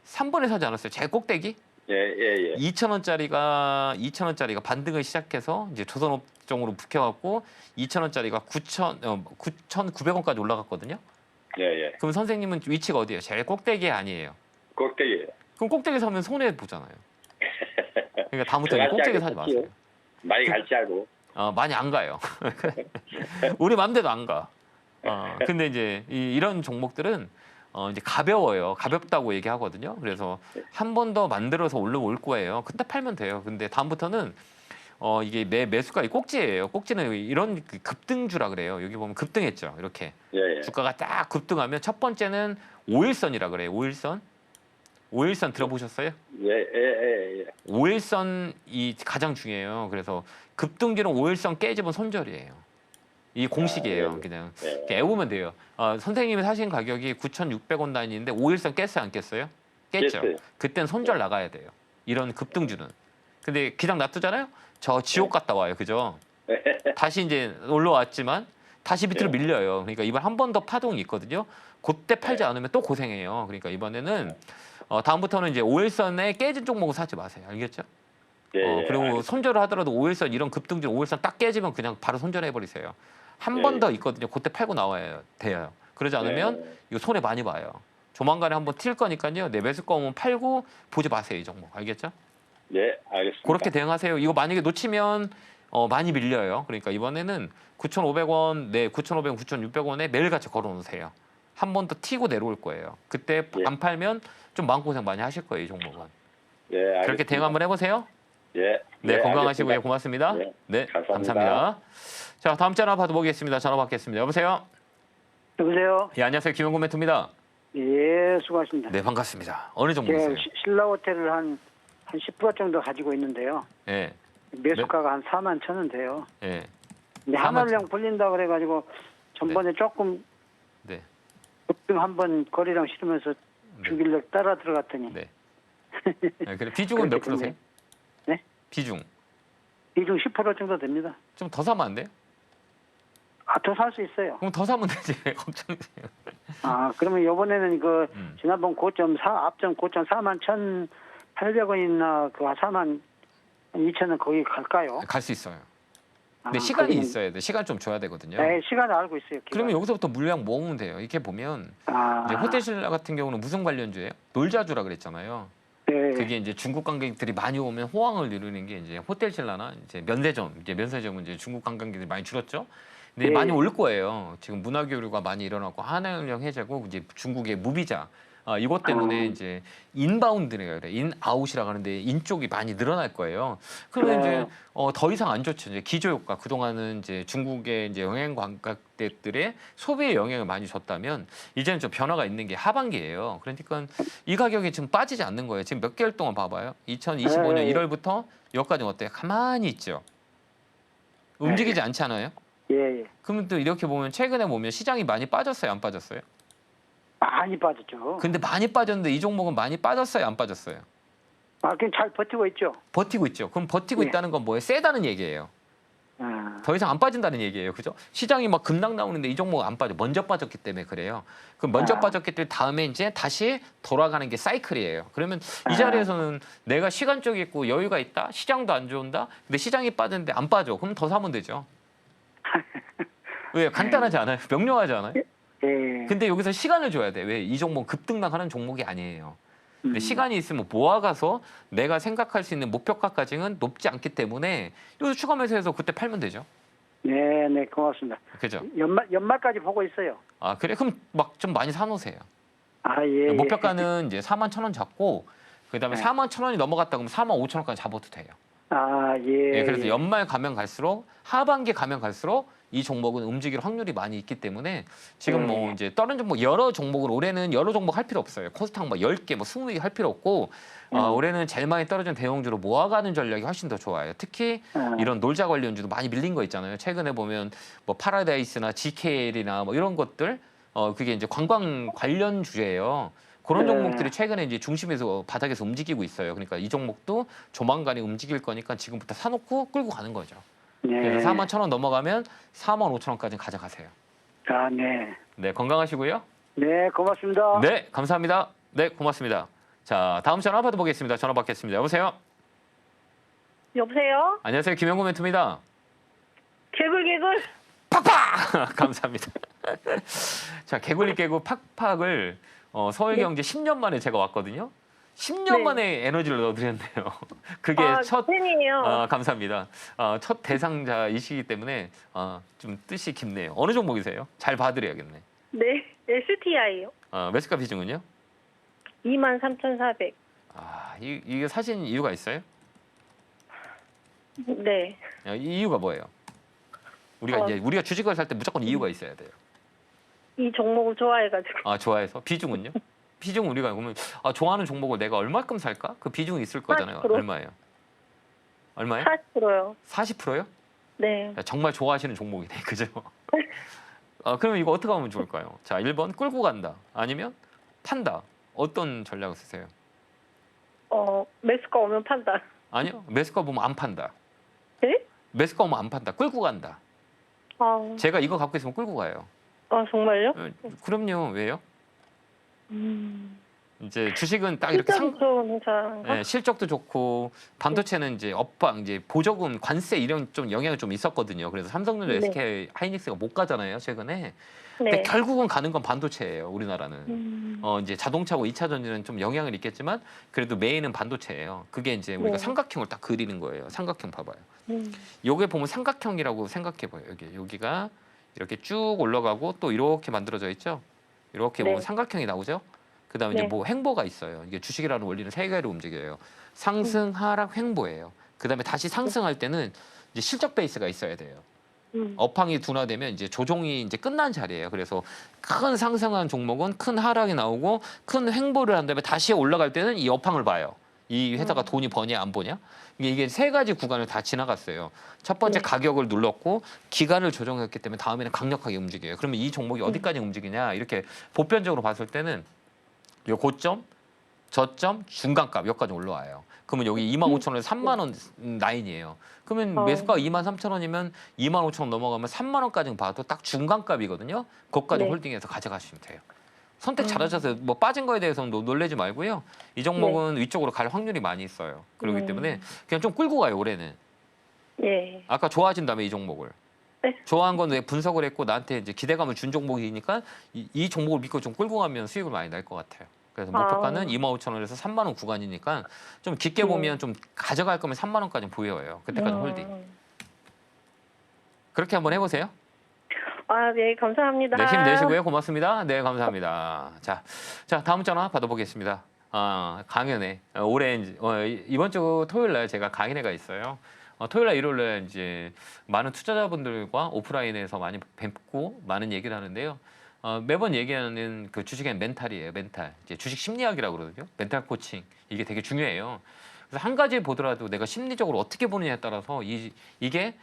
3번에 사지 않았어요? 제일 꼭대기? 예, 예, 예. 2,000원짜리가 반등을 시작해서 이제 조선업종으로 붙여갖고 2,000원짜리가 9,900원까지 올라갔거든요. 예, 예. 그럼 선생님은 위치가 어디예요? 제일 꼭대기 아니에요. 꼭대기예요. 그럼 꼭대기 사면 손해 보잖아요. 그러니까 다음부터 들어가지 꼭대기 사지 않겠지요. 마세요. 많이 갈지 알고. 많이 안 가요. 우리 맘대로 안 가. 근데 이제 이런 종목들은 이제 가벼워요. 가볍다고 얘기하거든요. 그래서 한 번 더 만들어서 올라올 거예요. 그때 팔면 돼요. 근데 다음부터는 이게 매수가 이 꼭지예요. 꼭지는 이런 그 급등주라 그래요. 여기 보면 급등했죠. 이렇게 예, 예. 주가가 딱 급등하면 첫 번째는 5일선이라 그래요. 5일선. 5일선 들어보셨어요? 예, 예, 예, 예. 5일선이 가장 중요해요. 그래서 급등주는 5일선 깨지면 손절이에요. 이 공식이에요. 네. 그냥 예. 이렇게 애우면 돼요. 선생님이 사신 가격이 9,600원 라인인데 5일선 깼어요? 안 깼어요? 깼죠. 깼어요. 그땐 손절 나가야 돼요. 이런 급등주는. 근데 기장 놔두잖아요? 저 지옥 갔다 와요. 그죠? 다시 이제 올라왔지만 다시 밑으로 네. 밀려요. 그러니까 이번 한 번 더 파동이 있거든요. 그때 팔지 않으면 또 고생해요. 그러니까 이번에는 다음부터는 이제 5일선에 깨진 종목을 사지 마세요. 알겠죠? 예, 예. 그리고 손절을 하더라도 5일선 이런 급등주 5일선 딱 깨지면 그냥 바로 손절해 버리세요. 한 번 예. 더 있거든요. 그때 팔고 나와야 돼요. 그러지 않으면 예. 이거 손해 많이 봐요. 조만간에 한번 튈 거니까요. 내 매수 거 오면 팔고 보지 마세요. 이 종목. 알겠죠? 예, 알겠습니다. 그렇게 대응하세요. 이거 만약에 놓치면 많이 밀려요. 그러니까 이번에는 9,500원, 9,500원, 9,600원에 매일같이 걸어놓으세요. 한 번 더 튀고 내려올 거예요. 그때 예. 안 팔면 좀 마음고생 많이 하실 거예요. 이 종목은. 예, 알겠습니다. 그렇게 대응 한번 해보세요. 예. 네, 예, 건강하시고요. 알겠습니다. 고맙습니다. 네, 네, 감사합니다. 감사합니다. 자, 다음 전화 받아보겠습니다. 전화 받겠습니다. 여보세요? 여보세요? 예, 안녕하세요. 김영구 멘토입니다. 예, 수고하십니다. 네, 반갑습니다. 어느 제가 종목이세요? 신라 호텔을 한 10% 정도 가지고 있는데요. 예, 매수가가 한 4만 천 원 돼요. 예, 근데 4만 하나량 불린다 그래가지고 전번에 조금 네, 급등 한번 거리랑 실으면서 주길력 따라 들어갔더니 네. 네, 그래 비중은 몇 프로세요? 네? 비중 비중 10% 정도 됩니다. 좀 더 사면 안 돼요? 더 살 수 있어요. 그럼 더 사면 되지. 왜 걱정이세요? 그러면 이번에는 그 음. 지난번 고점 앞전 고점 4만 800원이나 그 4만 2천원 거기 갈까요? 갈 수 있어요. 근데 아, 시간이 거기는- 있어야 돼. 시간 좀 줘야 되거든요. 네, 시간을 알고 있어요. 그러면 여기서부터 물량 모으면 돼요. 이렇게 보면 아, 이제 호텔신라 같은 경우는 무슨 관련주예요? 놀자주라 그랬잖아요. 네. 그게 이제 중국 관광객들이 많이 오면 호황을 이루는 게 이제 호텔신라나 이제 면세점, 이제 면세점은 이제 중국 관광객들이 많이 줄었죠. 근데 네. 많이 올 거예요. 지금 문화 교류가 많이 일어나고 한화영 해제고 이제 중국의 무비자 이것 때문에 이제 인바운드래요. 그래. 인아웃이라고 하는데 인 쪽이 많이 늘어날 거예요. 그러면 네. 이제 더 이상 안 좋죠. 이제 기저 효과 그동안은 이제 중국의 이제 여행 관광객들의 소비에 영향을 많이 줬다면 이제는 좀 변화가 있는 게 하반기예요. 그러니까 이 가격이 지금 빠지지 않는 거예요. 지금 몇 개월 동안 봐봐요. 2025년 네. 1월부터 여기까지 어때요? 가만히 있죠. 움직이지 않지 않아요? 예, 예. 그러면 또 이렇게 보면 최근에 보면 시장이 많이 빠졌어요, 안 빠졌어요? 많이 빠졌죠. 근데 많이 빠졌는데 이 종목은 많이 빠졌어요, 안 빠졌어요? 아, 그냥 잘 버티고 있죠. 버티고 있죠. 그럼 버티고 네. 있다는 건 뭐예요? 세다는 얘기예요. 아, 더 이상 안 빠진다는 얘기예요, 그죠? 시장이 막 급락 나오는데 이 종목은 안 빠져. 먼저 빠졌기 때문에 그래요. 그럼 먼저 아. 빠졌기 때문에 다음에 이제 다시 돌아가는 게 사이클이에요. 그러면 이 자리에서는 내가 시간적이 있고 여유가 있다, 시장도 안 좋은다. 근데 시장이 빠졌는데 안 빠져. 그럼 더 사면 되죠. 왜? 간단하지 않아요? 명료하지 않아요? 예. 근데 여기서 시간을 줘야 돼. 왜? 이 종목 급등락하는 종목이 아니에요. 근데 음. 시간이 있으면 모아가서 내가 생각할 수 있는 목표가까지는 높지 않기 때문에 여기서 추가 매수해서 그때 팔면 되죠. 네, 네, 고맙습니다. 그죠? 연말까지 보고 있어요. 아 그래? 그럼 막 좀 많이 사놓으세요. 아, 예. 목표가는 이제 41,000원 잡고 그다음에 네. 41,000원이 넘어갔다 그러면 45,000원까지 잡아도 돼요. 아, 예. 예, 그래서 연말 가면 갈수록 하반기 가면 갈수록 이 종목은 움직일 확률이 많이 있기 때문에 지금 뭐 이제 다른 종목 여러 종목을 올해는 여러 종목 할 필요 없어요. 코스닥 뭐 10개 뭐 20개 할 필요 없고 올해는 제일 많이 떨어진 대형주로 모아가는 전략이 훨씬 더 좋아요. 특히 이런 놀자 관련주도 많이 밀린 거 있잖아요. 최근에 보면 뭐 파라다이스나 GKL이나 뭐 이런 것들 그게 이제 관광 관련주예요. 그런 네. 종목들이 최근에 이제 중심에서 바닥에서 움직이고 있어요. 그러니까 이 종목도 조만간에 움직일 거니까 지금부터 사놓고 끌고 가는 거죠. 네. 그래서 41,000원 넘어가면 45,000원까지 가져가세요. 아, 네. 네, 건강하시고요. 네, 고맙습니다. 네, 감사합니다. 네, 고맙습니다. 자, 다음 전화 받아보겠습니다. 전화 받겠습니다. 여보세요? 여보세요? 안녕하세요. 김영구 멘트입니다. 개굴. 팍팍! 감사합니다. 자, 개굴리 깨고 팍팍을 서울경제 10년 만에 제가 왔거든요. 10년 네. 만에 에너지를 넣어드렸네요. 그게 첫 팬이에요. 감사합니다. 첫 대상자이시기 때문에 좀 뜻이 깊네요. 어느 종목이세요? 잘 봐드려야겠네. 네, STI요. 매수가 비중은요? 23,400. 이게 사신 이유가 있어요? 네. 이 이유가 뭐예요? 우리가 주식을 살 때 무조건 이유가 있어야 돼요. 이 종목을 좋아해가지고. 좋아해서 비중은요? 비중 우리가 보면 좋아하는 종목을 내가 얼마큼 살까? 그 비중이 있을 거잖아요. 40%. 얼마예요? 얼마요? 40%요. 40%요? 네. 정말 좋아하시는 종목이네, 그죠? 그러면 이거 어떻게 하면 좋을까요? 자, 1번 끌고 간다. 아니면 판다. 어떤 전략을 쓰세요? 매수가 오면 판다. 아니요, 매수가 보면 안 판다. 네? 매수가 오면 안 판다. 끌고 간다. 제가 이거 갖고 있으면 끌고 가요. 정말요? 그럼요. 왜요? 이제 주식은 딱 이렇게 실적이 좋은 회사인가? 네, 실적도 좋고 반도체는 이제 업황, 이제 보조금, 관세 이런 좀 영향이 좀 있었거든요. 그래서 삼성전자, 네. SK 하이닉스가 못 가잖아요, 최근에. 네. 근데 결국은 가는 건 반도체예요, 우리나라는. 이제 자동차고 2차 전지는 좀 영향을 있겠지만 그래도 메인은 반도체예요. 그게 이제 우리가 네. 삼각형을 딱 그리는 거예요. 삼각형 봐봐요. 요게 보면 삼각형이라고 생각해 봐요. 여기가 이렇게 쭉 올라가고 또 이렇게 만들어져 있죠. 이렇게 네. 보면 삼각형이 나오죠. 그다음에 네. 이제 뭐 횡보가 있어요. 이게 주식이라는 원리는 세 가지로 움직여요. 상승, 하락, 횡보예요. 그다음에 다시 상승할 때는 이제 실적 베이스가 있어야 돼요. 업황이 둔화되면 이제 조정이 이제 끝난 자리예요. 그래서 큰 상승한 종목은 큰 하락이 나오고 큰 횡보를 한 다음에 다시 올라갈 때는 이 업황을 봐요. 이 회사가 돈이 버냐 안 버냐? 이게 세 가지 구간을 다 지나갔어요. 첫 번째 네. 가격을 눌렀고 기간을 조정했기 때문에 다음에는 강력하게 움직여요. 그러면 이 종목이 어디까지 움직이냐? 이렇게 보편적으로 봤을 때는 요 고점, 저점, 중간값 여기까지 올라와요. 그러면 여기 25,000원에서 3만 원 라인이에요. 그러면 매수가 23,000원이면 25,000원 넘어가면 3만 원까지 봐도 딱 중간값이거든요. 그것까지 네. 홀딩해서 가져가시면 돼요. 선택 잘하셔서 뭐 빠진 거에 대해서는 놀라지 말고요. 이 종목은 위쪽으로 갈 확률이 많이 있어요. 그렇기 때문에 그냥 좀 끌고 가요, 올해는. 예. 아까 좋아하신다며 이 종목을. 네. 좋아한 건 왜 분석을 했고 나한테 이제 기대감을 준 종목이니까 이 종목을 믿고 좀 끌고 가면 수익을 많이 날 것 같아요. 그래서 목표가는 25,000원에서 3만 원 구간이니까 좀 깊게 보면 좀 가져갈 거면 3만 원까지 보여요. 그때까지 홀딩. 그렇게 한번 해보세요. 아, 네, 감사합니다. 네, 힘내시고요. 고맙습니다. 네, 감사합니다. 자, 다음 전화 받아보겠습니다. 강연회. 이번 주 토요일 날 제가 강연회가 있어요. 토요일 날 일요일 날 이제 많은 투자자분들과 오프라인에서 많이 뵙고 많은 얘기를 하는데요. 매번 얘기하는 그 주식의 멘탈이에요. 멘탈. 이제 주식 심리학이라고 그러거든요. 멘탈 코칭. 이게 되게 중요해요. 그래서 한 가지 보더라도 내가 심리적으로 어떻게 보느냐에 따라서 이게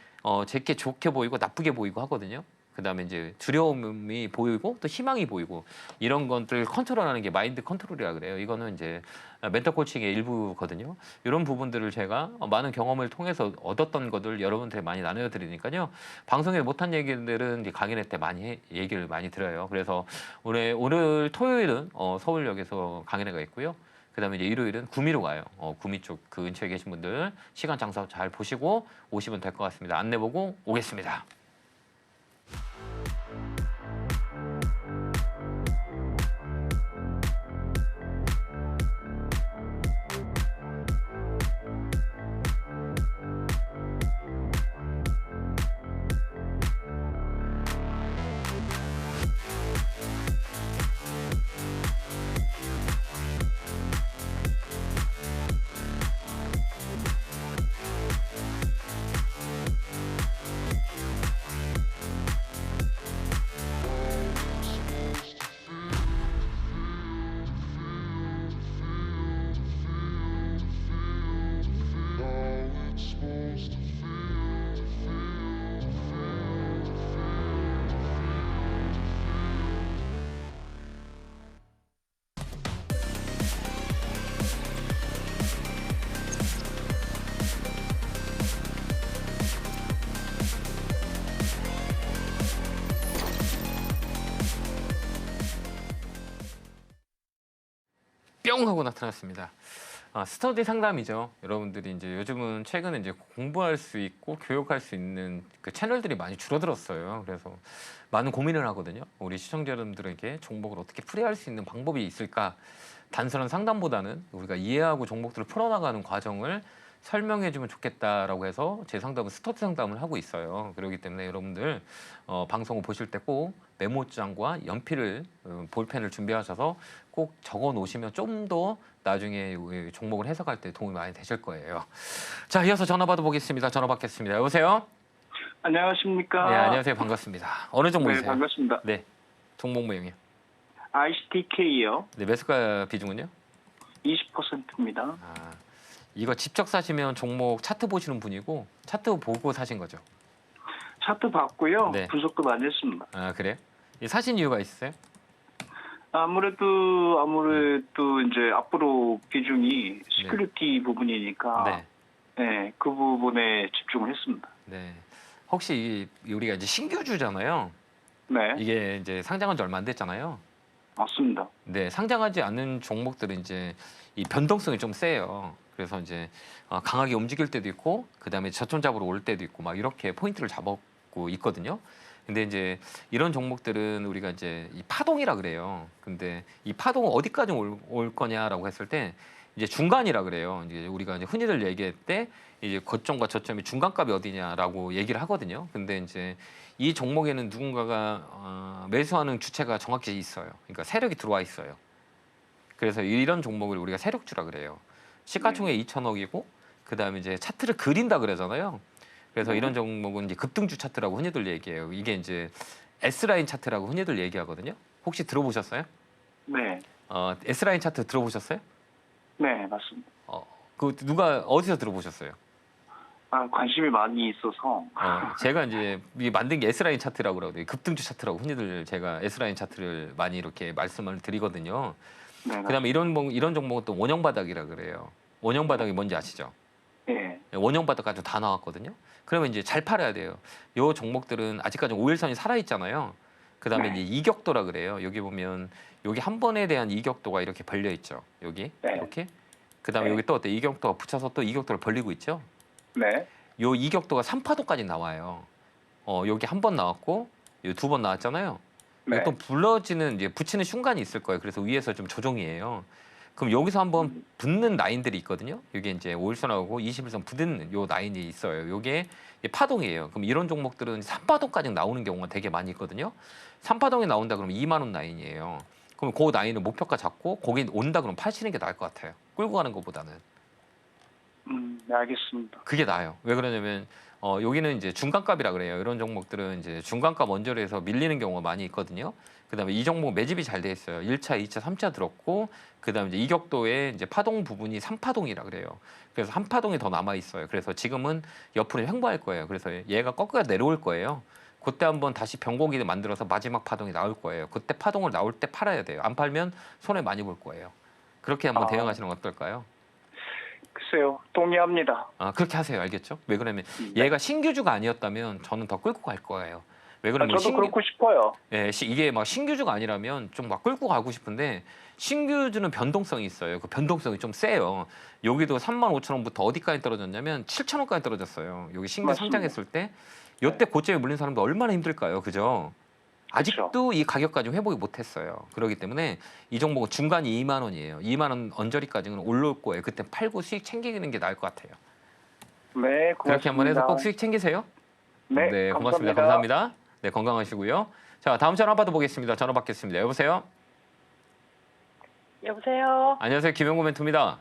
제게 좋게 보이고 나쁘게 보이고 하거든요. 그다음에 이제 두려움이 보이고 또 희망이 보이고 이런 것들 컨트롤하는 게 마인드 컨트롤이라 그래요. 이거는 이제 멘탈 코칭의 일부거든요. 이런 부분들을 제가 많은 경험을 통해서 얻었던 것들 여러분들에 많이 나눠 드리니까요. 방송에 못한 얘기들은 이제 강연회 때 많이 얘기를 많이 들어요. 그래서 오늘 토요일은 서울역에서 강연회가 있고요. 그다음에 이제 일요일은 구미로 가요. 구미 쪽 그 근처에 계신 분들 시간 장사 잘 보시고 오시면 될 것 같습니다. 안내 보고 오겠습니다. 뿅 하고 나타났습니다. 스터디 상담이죠. 여러분들이 이제 요즘은 최근에 이제 공부할 수 있고 교육할 수 있는 그 채널들이 많이 줄어들었어요. 그래서 많은 고민을 하거든요. 우리 시청자 여러분들에게 종목을 어떻게 풀이할 수 있는 방법이 있을까? 단순한 상담보다는 우리가 이해하고 종목들을 풀어나가는 과정을 설명해주면 좋겠다라고 해서 제 상담은 스터디 상담을 하고 있어요. 그렇기 때문에 여러분들 방송을 보실 때 꼭 메모장과 연필을 볼펜을 준비하셔서 꼭 적어 놓으시면 좀 더 나중에 종목을 해석할 때 도움이 많이 되실 거예요. 자, 이어서 전화 받아보겠습니다. 전화 받겠습니다. 여보세요? 안녕하십니까? 네, 안녕하세요. 반갑습니다. 어느 종목이세요? 네, 반갑습니다. 네, 종목 모형이요. ICTK요. 네, 매수가 비중은요? 20%입니다. 이거 직접 사시면 종목 차트 보시는 분이고 차트 보고 사신 거죠? 차트 봤고요. 네. 분석도 많이 했습니다. 그래요? 사신 이유가 있으세요? 아무래도 이제 앞으로 비중이 시큐리티 부분이니까 네. 그 부분에 집중을 했습니다. 네. 혹시 우리가 이제 신규주잖아요. 네, 이게 이제 상장한 지 얼마 안 됐잖아요. 맞습니다. 네, 상장하지 않는 종목들은 이제 이 변동성이 좀 세요. 그래서 이제 강하게 움직일 때도 있고, 그 다음에 저점 잡으러 올 때도 있고, 막 이렇게 포인트를 잡고 있거든요. 근데 이제 이런 종목들은 우리가 이제 이 파동이라 그래요. 근데 이 파동은 어디까지 올 거냐라고 했을 때 이제 중간이라 그래요. 이제 우리가 이제 흔히들 얘기할 때 이제 고점과 저점이 중간값이 어디냐라고 얘기를 하거든요. 근데 이제 이 종목에는 누군가가 매수하는 주체가 정확히 있어요. 그러니까 세력이 들어와 있어요. 그래서 이런 종목을 우리가 세력주라 그래요. 시가총액 2천억이고 그 다음에 이제 차트를 그린다 그러잖아요. 그래서 이런 종목은 이제 급등주 차트라고 흔히들 얘기해요. 이게 이제 S라인 차트라고 흔히들 얘기하거든요. 혹시 들어보셨어요? 네, S라인 차트 들어보셨어요? 네, 맞습니다. 그 누가 어디서 들어보셨어요? 관심이 많이 있어서. 제가 이제 만든 게 S라인 차트라고 그러거든요. 급등주 차트라고 흔히들 제가 S라인 차트를 많이 이렇게 말씀을 드리거든요. 네, 그다음에 이런 종목은 또 원형 바닥이라 그래요. 원형 바닥이 뭔지 아시죠? 네, 원형 바닥까지 다 나왔거든요. 그러면 이제 잘 팔아야 돼요. 요 종목들은 아직까지 5일선이 살아 있잖아요. 그다음에 네. 이제 이격도라 그래요. 여기 보면 여기 한 번에 대한 이격도가 이렇게 벌려 있죠. 여기 네. 이렇게. 그다음에 네. 여기 또 어때? 이격도가 붙여서 또 이격도를 벌리고 있죠. 네. 요 이격도가 3파도까지 나와요. 여기 한 번 나왔고 여기 두 번 나왔잖아요. 네. 또 불러지는 이제 붙이는 순간이 있을 거예요. 그래서 위에서 좀 조정이에요. 그럼 여기서 한번 붙는 라인들이 있거든요. 이게 이제 5일선하고 21선 붙는 요 라인이 있어요. 요게 파동이에요. 그럼 이런 종목들은 3파동까지 나오는 경우가 되게 많이 있거든요. 3파동이 나온다 그러면 2만 원 라인이에요. 그럼 그 라인을 목표가 잡고 거기 온다 그러면 파시는 게 나을 것 같아요. 끌고 가는 것보다는. 네, 알겠습니다. 그게 나아요. 왜 그러냐면 여기는 이제 중간값이라 그래요. 이런 종목들은 이제 중간값 원저로 해서 밀리는 경우가 많이 있거든요. 그다음에 이 종목 매집이 잘 돼 있어요. 1차, 2차, 3차 들었고 그다음에 이제 이격도의 이제 파동 부분이 3파동이라 그래요. 그래서 한 파동이 더 남아 있어요. 그래서 지금은 옆으로 횡보할 거예요. 그래서 얘가 꺾여 내려올 거예요. 그때 한번 다시 변곡이 만들어서 마지막 파동이 나올 거예요. 그때 파동을 나올 때 팔아야 돼요. 안 팔면 손해 많이 볼 거예요. 그렇게 한번 대응하시는 건 어떨까요? 글쎄요, 동의합니다. 그렇게 하세요. 알겠죠? 왜 그러면 네. 얘가 신규주가 아니었다면 저는 더 끌고 갈 거예요. 왜 아, 그러면 저도 그렇고 싶어요. 예, 이게 막 신규주가 아니라면 좀 막 끌고 가고 싶은데 신규주는 변동성이 있어요. 그 변동성이 좀 세요. 여기도 35,000원부터 어디까지 떨어졌냐면 7,000원까지 떨어졌어요. 여기 신규 맞습니다. 상장했을 때 이때 고점에 물린 사람도 얼마나 힘들까요? 그죠? 아직도 이 가격까지 회복이 못했어요. 그렇기 때문에 이 종목은 중간이 2만 원이에요. 2만 원 언저리까지는 올라올 거예요. 그때 팔고 수익 챙기는 게 나을 것 같아요. 네, 고맙습니다. 그렇게 한번 해서 꼭 수익 챙기세요. 네, 고맙습니다. 감사합니다. 네, 건강하시고요. 자, 다음 전화 받아보겠습니다. 전화 받겠습니다. 여보세요? 여보세요. 안녕하세요. 김영구 멘토입니다.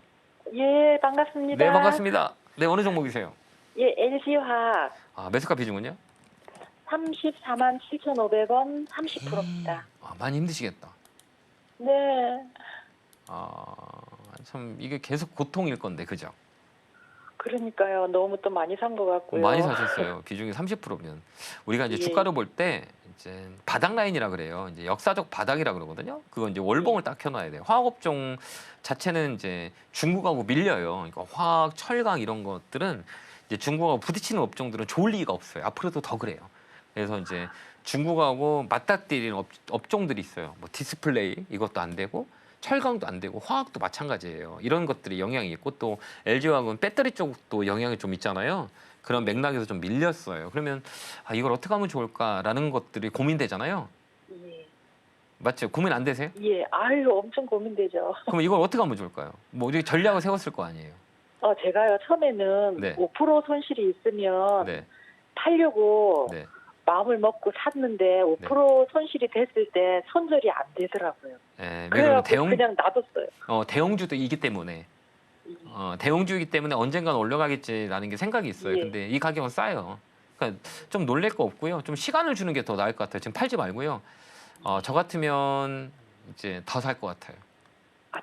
예, 반갑습니다. 네, 반갑습니다. 네, 어느 종목이세요? 예, LG화학 매수가 비중은요? 34만 7,500원 30%입니다. 많이 힘드시겠다. 네. 참 이게 계속 고통일 건데, 그죠? 그러니까요. 너무 또 많이 산 것 같고요. 많이 사셨어요. 비중이 30%면 우리가 이제 예. 주가를 볼 때 이제 바닥 라인이라 그래요. 이제 역사적 바닥이라 그러거든요. 그건 이제 월봉을 딱 켜놔야 돼요. 화학업종 자체는 이제 중국하고 밀려요. 그러니까 화학, 철강 이런 것들은 이제 중국하고 부딪히는 업종들은 좋을 리가 없어요. 앞으로도 더 그래요. 그래서 이제 중국하고 맞닥뜨리는 업종들이 있어요. 뭐 디스플레이 이것도 안 되고 철강도 안 되고 화학도 마찬가지예요. 이런 것들이 영향이 있고 또 LG화학은 배터리 쪽도 영향이 좀 있잖아요. 그런 맥락에서 좀 밀렸어요. 그러면 이걸 어떻게 하면 좋을까라는 것들이 고민되잖아요. 예. 맞죠? 고민 안 되세요? 예. 아유, 엄청 고민되죠. 그럼 이걸 어떻게 하면 좋을까요? 뭐 우리 전략을 세웠을 거 아니에요. 제가요, 처음에는 네. 5% 손실이 있으면 네, 팔려고 네. 마음을 먹고 샀는데 5% 손실이 됐을 때 손절이 안 되더라고요. 왜 그러면 그래갖고 그냥 놔뒀어요. 대형주이기 때문에 대형주이기 때문에 언젠가는 올라가겠지라는 게 생각이 있어요. 예. 근데 이 가격은 싸요. 그러니까 좀 놀랄 거 없고요. 좀 시간을 주는 게 더 나을 것 같아요. 지금 팔지 말고요. 저 같으면 이제 더 살 것 같아요.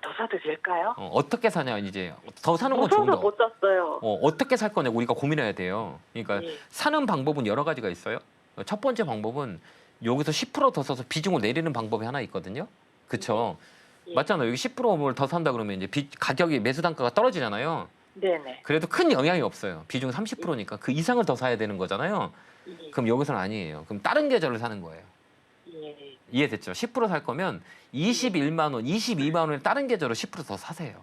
더 사도 될까요? 어떻게 사냐 이제 더 사는 건 무서워서 좋은데 못 샀어요. 어떻게 살 거냐 우리가 고민해야 돼요. 그러니까 예. 사는 방법은 여러 가지가 있어요. 첫 번째 방법은 여기서 10% 더 써서 비중을 내리는 방법이 하나 있거든요. 그렇죠? 예. 맞잖아요. 여기 10%를 더 산다 그러면 이제 가격이 매수 단가가 떨어지잖아요. 네네. 그래도 큰 영향이 없어요. 비중 30%니까 그 이상을 더 사야 되는 거잖아요. 예. 그럼 여기서는 아니에요. 그럼 다른 계절을 사는 거예요. 예. 이해됐죠? 10% 살 거면 21만 원, 22만 원에 다른 계절을 10% 더 사세요.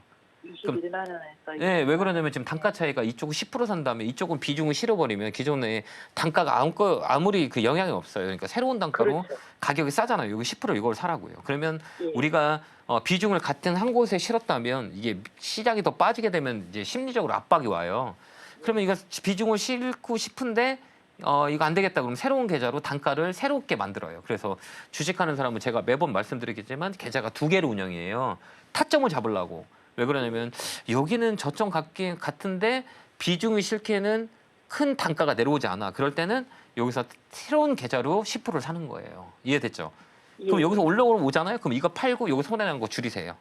21만 원에서. 네, 왜 그러냐면 지금 단가 차이가 이쪽은 10% 산 다음에 이쪽은 비중을 실어버리면 기존에 단가가 아무리 그 영향이 없어요. 그러니까 새로운 단가로 그렇죠. 가격이 싸잖아요. 여기 10% 이걸 사라고요. 그러면 예. 우리가 비중을 같은 한 곳에 실었다면 이게 시장이 더 빠지게 되면 이제 심리적으로 압박이 와요. 그러면 이거 비중을 실고 싶은데 이거 안 되겠다 그러면 새로운 계좌로 단가를 새롭게 만들어요. 그래서 주식하는 사람은 제가 매번 말씀드리겠지만 계좌가 2개를 운영해요. 타점을 잡으려고. 왜 그러냐면 여기는 저점 같은데 비중이 싫게는 큰 단가가 내려오지 않아. 그럴 때는 여기서 새로운 계좌로 10%를 사는 거예요. 이해됐죠? 그럼 예. 여기서 올라오잖아요. 그럼 이거 팔고 여기 손해나는 거 줄이세요.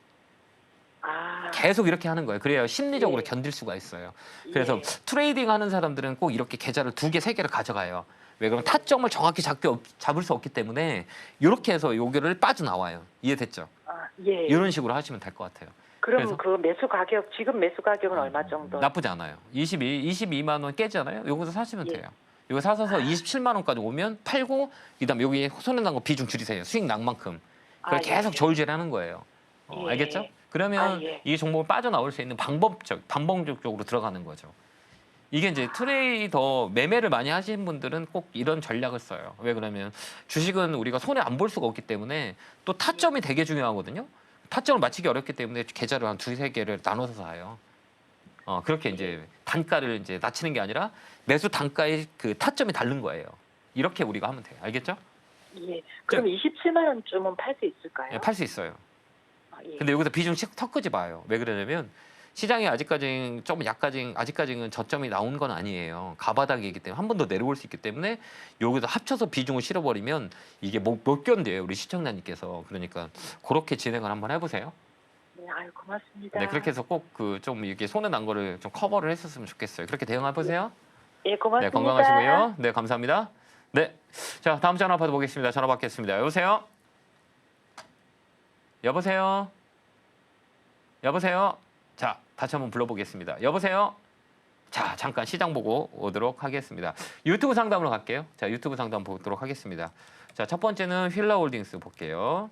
계속 이렇게 하는 거예요. 그래야 심리적으로 예. 견딜 수가 있어요. 그래서 예. 트레이딩 하는 사람들은 꼭 이렇게 계좌를 2개, 3개를 가져가요. 왜 그러면 타점을 정확히 잡을 수 없기 때문에 이렇게 해서 여기를 빠져나와요. 이해됐죠? 예. 이런 식으로 하시면 될 것 같아요. 그럼 그래서? 그 매수 가격 지금 매수 가격은 얼마 정도? 나쁘지 않아요. 22만 원 깨지잖아요. 여기서 사시면 예. 돼요. 이거 사서 27만 원까지 오면 팔고 그다음에 여기 손해 난 거 비중 줄이세요. 수익 난 만큼. 그걸 계속 저울질하는 거예요. 예. 알겠죠? 그러면 예. 이 종목을 빠져나올 수 있는 방법적으로 들어가는 거죠. 이게 이제 트레이더 매매를 많이 하시는 분들은 꼭 이런 전략을 써요. 왜 그러면 주식은 우리가 손해 안 볼 수가 없기 때문에 또 타점이 되게 중요하거든요. 타점을 맞추기 어렵기 때문에 계좌를 한 두세 개를 나눠서 사요. 그렇게 이제 단가를 이제 낮추는 게 아니라 매수 단가의 그 타점이 다른 거예요. 이렇게 우리가 하면 돼요. 알겠죠? 예. 그럼 27만 원쯤은 팔 수 있을까요? 예, 팔 수 있어요. 예. 근데 여기서 비중 섞지 마요. 왜 그러냐면 시장이 아직까지는 아직까지는 저점이 나온 건 아니에요. 가바닥이기 때문에 한 번 더 내려올 수 있기 때문에 여기서 합쳐서 비중을 실어버리면 이게 못 견뎌요. 우리 시청자님께서. 그러니까 그렇게 진행을 한번 해보세요. 네, 아유 고맙습니다. 네, 그렇게 해서 꼭 그 좀 이렇게 손해 난 거를 좀 커버를 했었으면 좋겠어요. 그렇게 대응해보세요. 예, 네, 고맙습니다. 건강하시고요. 네, 감사합니다. 네, 자 다음 전화 받아보겠습니다. 전화 받겠습니다. 여보세요? 여보세요? 여보세요? 자, 다시 한번 불러보겠습니다. 여보세요? 자, 잠깐 시장 보고 오도록 하겠습니다. 유튜브 상담으로 갈게요. 자, 유튜브 상담 보도록 하겠습니다. 자, 첫 번째는 휠라홀딩스 볼게요.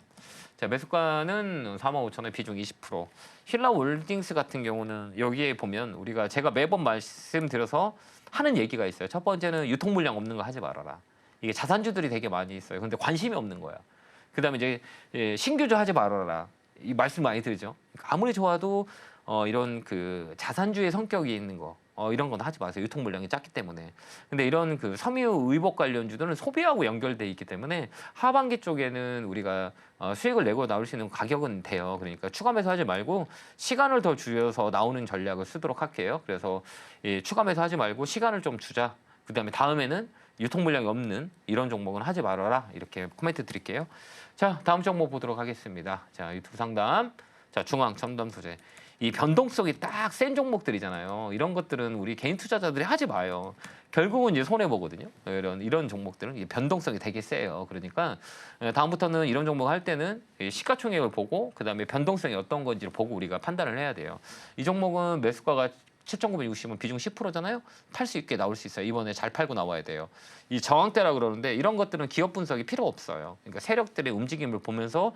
자, 매수가는 45,000원, 비중 20%. 휠라홀딩스 같은 경우는 여기에 보면 우리가 제가 매번 말씀드려서 하는 얘기가 있어요. 첫 번째는 유통 물량 없는 거 하지 말아라. 이게 자산주들이 되게 많이 있어요. 근데 관심이 없는 거야. 그다음에 이제 신규주 하지 말아라. 이 말씀 많이 들죠. 아무리 좋아도 이런 그 자산주의 성격이 있는 거 이런 건 하지 마세요. 유통 물량이 작기 때문에. 근데 이런 그 섬유 의복 관련주들은 소비하고 연결돼 있기 때문에 하반기 쪽에는 우리가 수익을 내고 나올 수 있는 가격은 돼요. 그러니까 추가 매수하지 말고 시간을 더 줄여서 나오는 전략을 쓰도록 할게요. 그래서 추가 매수하지 말고 시간을 좀 주자. 그다음에 다음에는 유통 물량이 없는 이런 종목은 하지 말아라. 이렇게 코멘트 드릴게요. 자, 다음 종목 보도록 하겠습니다. 자, 유튜브 상담. 자, 중앙 첨단 소재. 이 변동성이 딱 센 종목들이잖아요. 이런 것들은 우리 개인 투자자들이 하지 마요. 결국은 이제 손해 보거든요. 이런 종목들은 이 변동성이 되게 세요. 그러니까 다음부터는 이런 종목 할 때는 시가총액을 보고 그다음에 변동성이 어떤 건지를 보고 우리가 판단을 해야 돼요. 이 종목은 매수가가 7,960원 비중 10%잖아요. 팔 수 있게 나올 수 있어요. 이번에 잘 팔고 나와야 돼요. 이 저항대라 그러는데 이런 것들은 기업 분석이 필요 없어요. 그러니까 세력들의 움직임을 보면서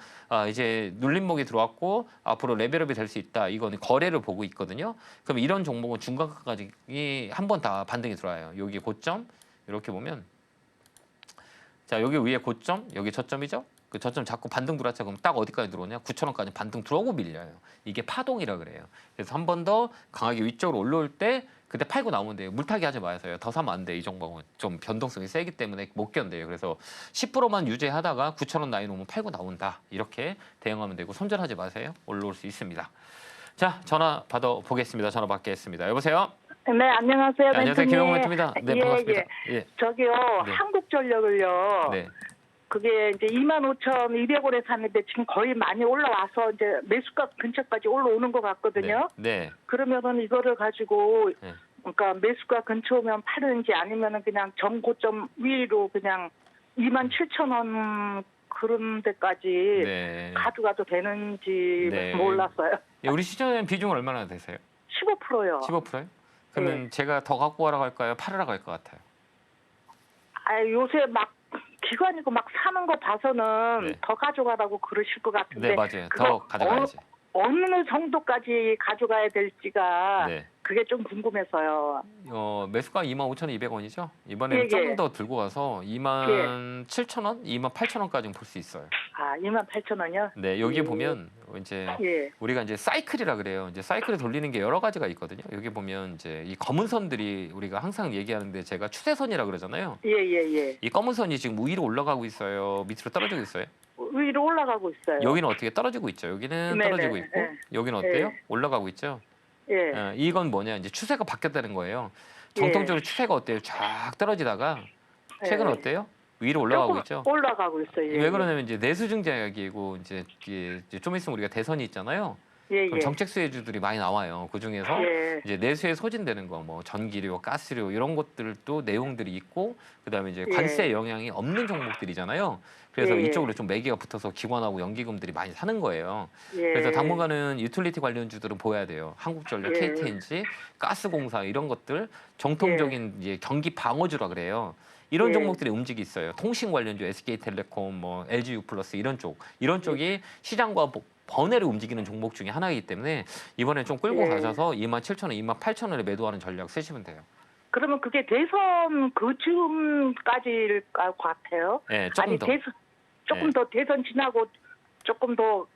이제 눌림목이 들어왔고 앞으로 레벨업이 될 수 있다. 이거는 거래를 보고 있거든요. 그럼 이런 종목은 중간가까지 한 번 다 반등이 들어와요. 여기 고점 이렇게 보면 자 여기 위에 고점 여기 저점이죠. 그 저점 자꾸 반등 들어왔자 그럼 딱 어디까지 들어오냐? 9,000원까지 반등 들어오고 밀려요. 이게 파동이라 그래요. 그래서 한 번 더 강하게 위쪽으로 올라올 때 그때 팔고 나오면 돼요. 물타기 하지 마세요. 더 사면 안 돼. 이 종목은 좀 변동성이 세기 때문에 못 견뎌요. 그래서 10%만 유지하다가 9,000원 라인 오면 팔고 나온다. 이렇게 대응하면 되고 손절하지 마세요. 올라올 수 있습니다. 자, 전화 받아보겠습니다. 전화 받겠습니다. 여보세요? 네, 안녕하세요. 네, 안녕하세요. 김영호 멘토입니다. 네, 예, 반갑습니다. 예. 예. 저기요, 네. 한국전력을요. 네. 그게 이제 25,200원에 샀는데 지금 거의 많이 올라와서 이제 매수가 근처까지 올라오는 것 같거든요. 네. 그러면은 이거를 가지고 네. 그러니까 매수가 근처 오면 파는지 아니면은 그냥 정고점 위로 그냥 27,000원 그런 데까지 네. 가져가도 되는지 네. 몰랐어요. 예, 우리 시청자님 비중은 얼마나 되세요? 15%요. 15%요? 그러면 제가 더 갖고 가라고 할까요? 팔으라고 할 것 같아요. 아, 요새 막 기관이고 막 사는 거 봐서는 네. 더 가져가라고 그러실 것 같은데 네, 맞아요. 더 그거 가져가야지. 어느 정도까지 가져가야 될지가 네. 그게 좀 궁금해서요. 매수가 25,200원이죠. 이번에는 예, 조금 예. 더 들고 가서 27,000원, 28,000원까지는 볼 수 있어요. 아, 28,000원이요? 네, 여기 예. 보면 이제 예. 우리가 이제 사이클이라 그래요. 이제 사이클을 돌리는 게 여러 가지가 있거든요. 여기 보면 이제 이 검은 선들이 우리가 항상 얘기하는데 제가 추세선이라 그러잖아요. 예, 예, 예. 이 검은 선이 지금 위로 올라가고 있어요. 밑으로 떨어지고 있어요. 위로 올라가고 있어요. 여기는 어떻게 떨어지고 있죠. 여기는 네네. 떨어지고 있고 예. 여기는 어때요? 예. 올라가고 있죠. 예. 이건 뭐냐 이제 추세가 바뀌었다는 거예요. 정통적으로 추세가 어때요? 쫙 떨어지다가 최근 예. 어때요? 위로 올라가고 조금 있죠. 올라가고 있어요. 예. 왜 그러냐면 이제 내수증자약이고 이제 좀 있으면 우리가 대선이 있잖아요. 예, 그럼 예. 정책 수혜주들이 많이 나와요. 그 중에서 예. 이제 내수에 소진되는 거, 뭐 전기료, 가스료 이런 것들도 내용들이 있고, 그다음에 이제 예. 관세 영향이 없는 종목들이잖아요. 그래서 예, 예. 이쪽으로 좀 매기가 붙어서 기관하고 연기금들이 많이 사는 거예요. 예. 그래서 당분간은 유틸리티 관련주들은 보여야 돼요. 한국전력, 예. KTNG, 가스공사 이런 것들 정통적인 이제 경기 방어주라 그래요. 이런 예. 종목들이 움직이 있어요. 통신 관련주, SK텔레콤, 뭐 LG유플러스 이런 쪽이 시장과 번외로 움직이는 종목 중에 하나이기 때문에 이번에 좀 끌고 예. 가셔서 27,000원, 28,000원에 매도하는 전략 쓰시면 돼요. 그러면 그게 대선 그 즈음까지일 것 같아요. 네, 조금 아니 더. 대선 조금 네. 더 대선 지나고 조금 더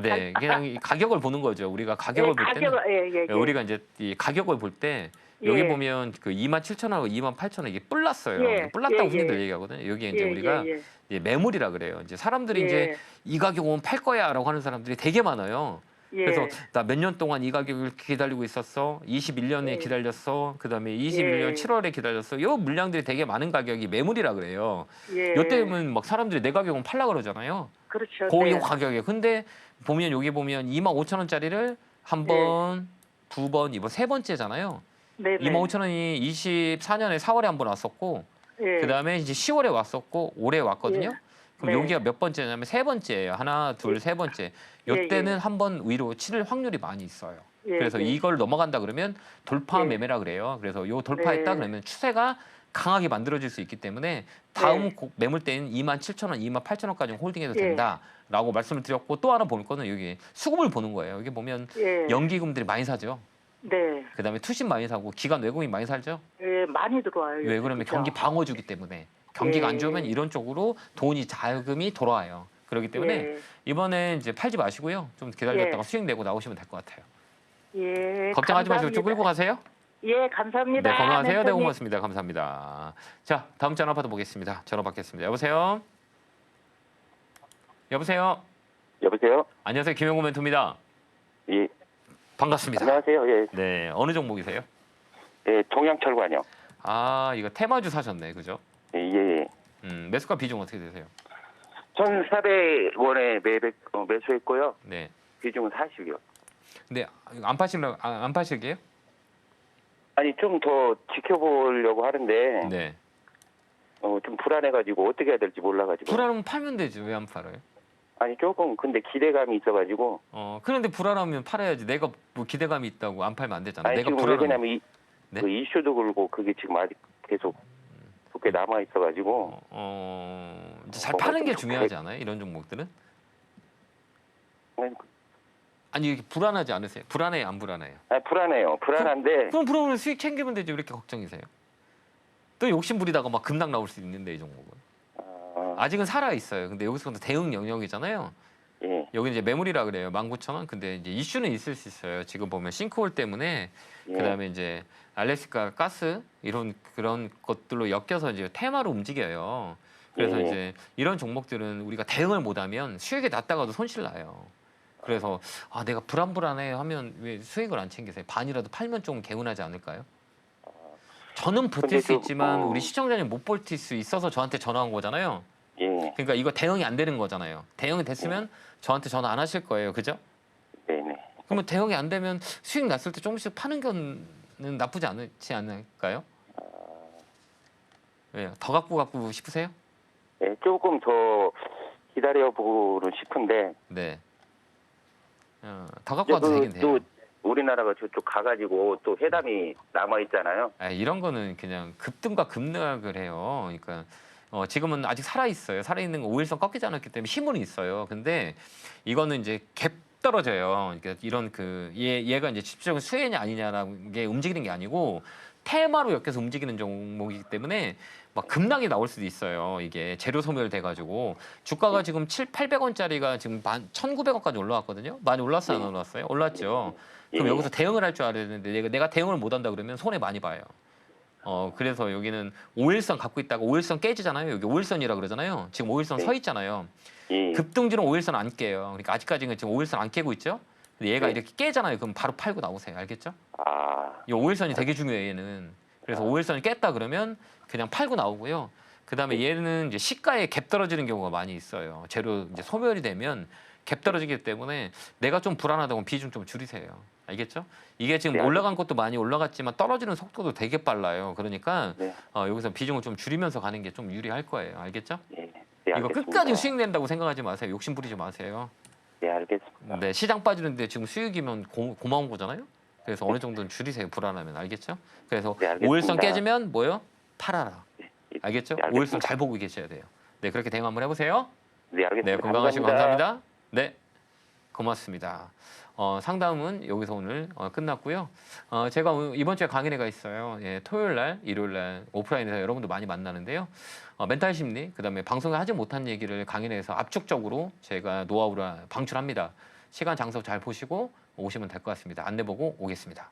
네, 그냥 이 가격을 보는 거죠. 우리가 가격을 볼 때는 우리가 이제 이 가격을 볼 때 여기 예. 보면 그 27,000원하고 28,000원 이게 뿔났어요. 예. 뿔났다고 예, 흔히들 예. 얘기하거든요. 여기에 이제 예, 우리가 예, 이제 매물이라 그래요. 이제 사람들이 예. 이제 이 가격 오면 팔 거야라고 하는 사람들이 되게 많아요. 예. 그래서 나 몇 년 동안 이 가격을 기다리고 있었어. 21년에 예. 기다렸어. 그다음에 21년 예. 7월에 기다렸어. 요 물량들이 되게 많은 가격이 매물이라 그래요. 예. 요때면 막 사람들이 내 가격은 팔라 그러잖아요. 그렇죠. 그 네. 가격에. 근데 보면 여기 보면 25,000원짜리를 한 번, 두 번, 이번 세 번째잖아요. 네. 25,000원이 24년에 4월에 한 번 왔었고, 예. 그다음에 이제 10월에 왔었고, 올해 왔거든요. 예. 그럼 네. 여기가 몇 번째냐면 세 번째예요. 하나, 둘, 세 번째. 요때는 예. 한 번 위로 치를 확률이 많이 있어요. 예. 그래서 예. 이걸 넘어간다 그러면 돌파 예. 매매라 그래요. 그래서 요 돌파했다 네. 그러면 추세가 강하게 만들어질 수 있기 때문에 다음 네. 매물대는 27,000원, 28,000원까지 홀딩해도 예. 된다라고 말씀을 드렸고 또 하나 볼 거는 여기 수급을 보는 거예요. 여기 보면 예. 연기금들이 많이 사죠. 네. 그다음에 투신 많이 사고 기관 외국인 많이 살죠. 예, 많이 들어와요. 왜 그러면 그죠? 경기 방어주기 때문에 경기가 예. 안 좋으면 이런 쪽으로 돈이 자금이 돌아와요. 그렇기 때문에 예. 이번에 이제 팔지 마시고요. 좀 기다렸다가 예. 수익 내고 나오시면 될 것 같아요. 예. 걱정하지 마시고 쭉 감사합니다. 끌고 가세요. 예, 감사합니다. 네, 건강하세요. 네, 멘토님. 고맙습니다. 감사합니다. 자, 다음 전화 받아보겠습니다. 전화 받겠습니다. 여보세요? 여보세요? 여보세요? 안녕하세요. 김영구 멘토입니다. 예. 반갑습니다. 안녕하세요. 예. 네, 어느 종목이세요? 예, 동양철관이요. 아, 이거 테마주 사셨네. 그죠? 예, 예. 매수가 비중 어떻게 되세요? 1,400원에 매수했고요. 네. 비중은 40이요. 근데 안 파실게요? 아니, 좀 더 지켜보려고 하는데, 네. 좀 불안해가지고 어떻게 해야 될지 몰라가지고. 불안하면 팔면 되죠. 왜 안 팔아요? 아니, 조금 근데 기대감이 있어가지고. 그런데 불안하면 팔아야지. 내가 뭐 기대감이 있다고 안 팔면 안 되잖아. 아니, 내가 지금 왜 불안하면. 그러냐면 네? 그 이슈도 그렇고 그게 지금 아직 계속 두께 남아있어가지고. 이제 잘 파는 게 중요하지 않아요? 이런 종목들은? 아니 이렇게 불안하지 않으세요? 불안해요, 안 불안해요? 아니, 불안해요. 불안한데. 그럼 불안하면 수익 챙기면 되지 왜 이렇게 걱정이세요? 또 욕심 부리다가 막 급락 나올 수 있는데 이 종목은 아직은 살아 있어요. 근데 여기서부터 대응 영역이잖아요. 예. 여기 이제 매물이라 그래요. 19,000원. 근데 이제 이슈는 있을 수 있어요. 지금 보면 싱크홀 때문에 예. 그다음에 이제 알래스카 가스 이런 그런 것들로 엮여서 이제 테마로 움직여요. 그래서 예. 이제 이런 종목들은 우리가 대응을 못하면 수익이 났다가도 손실 나요. 그래서 내가 불안해 하면 왜 수익을 안 챙기세요? 반이라도 팔면 좀 개운하지 않을까요? 저는 버틸 수 있지만 우리 시청자님 못 버틸 수 있어서 저한테 전화한 거잖아요. 예. 그러니까 이거 대응이 안 되는 거잖아요. 대응이 됐으면 저한테 전화 안 하실 거예요. 그죠? 네네. 그러면 대응이 안 되면 수익 났을 때 조금씩 파는 거는 나쁘지 않지 않을까요? 왜요? 더 갖고 싶으세요? 예, 조금 더 기다려보고는 싶은데. 네. 더 갖고 와도 되긴 돼요. 또 우리나라가 저쪽 가가지고 또 회담이 남아있잖아요. 이런 거는 그냥 급등과 급락을 해요. 그러니까 지금은 아직 살아있어요. 살아있는 거 5일선 꺾이지 않았기 때문에 힘은 있어요. 근데 이거는 이제 갭 떨어져요. 그러니까 이런 얘가 이제 집중적인 수혜냐 아니냐라는 게 움직이는 게 아니고 테마로 엮여서 움직이는 종목이기 때문에 막 급락이 나올 수도 있어요. 이게 재료 소멸돼가지고 주가가 지금 800원짜리가 지금 1,900원까지 올라왔거든요. 많이 올랐어요, 안 올랐어요? 올랐죠. 그럼 여기서 대응을 할 줄 알아야 되는데 내가 대응을 못한다 그러면 손해 많이 봐요. 그래서 여기는 5일선 갖고 있다가 5일선 깨지잖아요. 여기 5일선이라 그러잖아요. 지금 5일선 서 있잖아요. 급등주는 5일선 안 깨요. 그러니까 아직까지는 지금 5일선 안 깨고 있죠. 근데 얘가 이렇게 깨잖아요. 그럼 바로 팔고 나오세요. 알겠죠? 이 5일선이 되게 중요해요. 얘는. 그래서 5일선이 깼다 그러면 그냥 팔고 나오고요. 그다음에 얘는 이제 시가에 갭 떨어지는 경우가 많이 있어요. 재료 이제 소멸이 되면 갭 떨어지기 때문에 내가 좀 불안하다고 비중 좀 줄이세요. 알겠죠? 이게 지금 네, 올라간 것도 많이 올라갔지만 떨어지는 속도도 되게 빨라요. 그러니까 네. 여기서 비중을 좀 줄이면서 가는 게 좀 유리할 거예요. 알겠죠? 네, 이거 알겠습니다. 끝까지 수익 낸다고 생각하지 마세요. 욕심 부리지 마세요. 네, 알겠습니다. 네, 시장 빠지는데 지금 수익이면 고마운 거잖아요. 그래서 어느 정도는 줄이세요. 불안하면. 알겠죠? 그래서 네, 알겠습니다. 5일선 깨지면 뭐요? 팔아라. 네, 알겠죠? 네, 알겠습니다. 5일선 잘 보고 계셔야 돼요. 네, 그렇게 대응 한번 해보세요. 네, 알겠습니다. 네, 건강하시고 감사합니다. 네, 고맙습니다. 상담은 여기서 오늘 끝났고요. 제가 이번 주에 강연회가 있어요. 예, 토요일 날, 일요일 날 오프라인에서 여러분들 많이 만나는데요. 멘탈 심리, 그다음에 방송에 하지 못한 얘기를 강연회에서 압축적으로 제가 노하우를 방출합니다. 시간, 장소 잘 보시고 오시면 될 것 같습니다. 안내 보고 오겠습니다.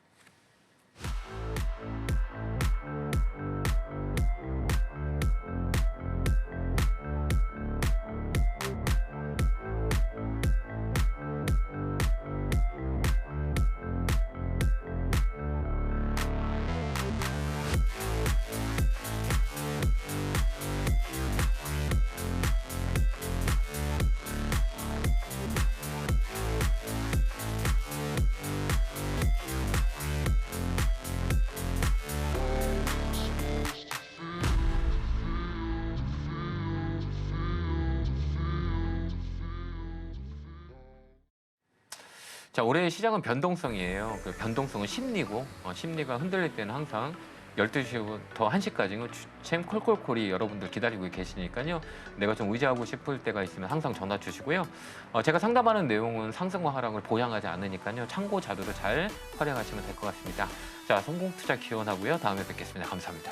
자, 올해 시장은 변동성이에요. 그 변동성은 심리고 심리가 흔들릴 때는 항상 12시부터 1시까지는 주챔 콜콜콜이 여러분들 기다리고 계시니까요. 내가 좀 의지하고 싶을 때가 있으면 항상 전화 주시고요. 제가 상담하는 내용은 상승과 하락을 보장하지 않으니까요. 참고 자료로 잘 활용하시면 될 것 같습니다. 자, 성공투자 기원하고요. 다음에 뵙겠습니다. 감사합니다.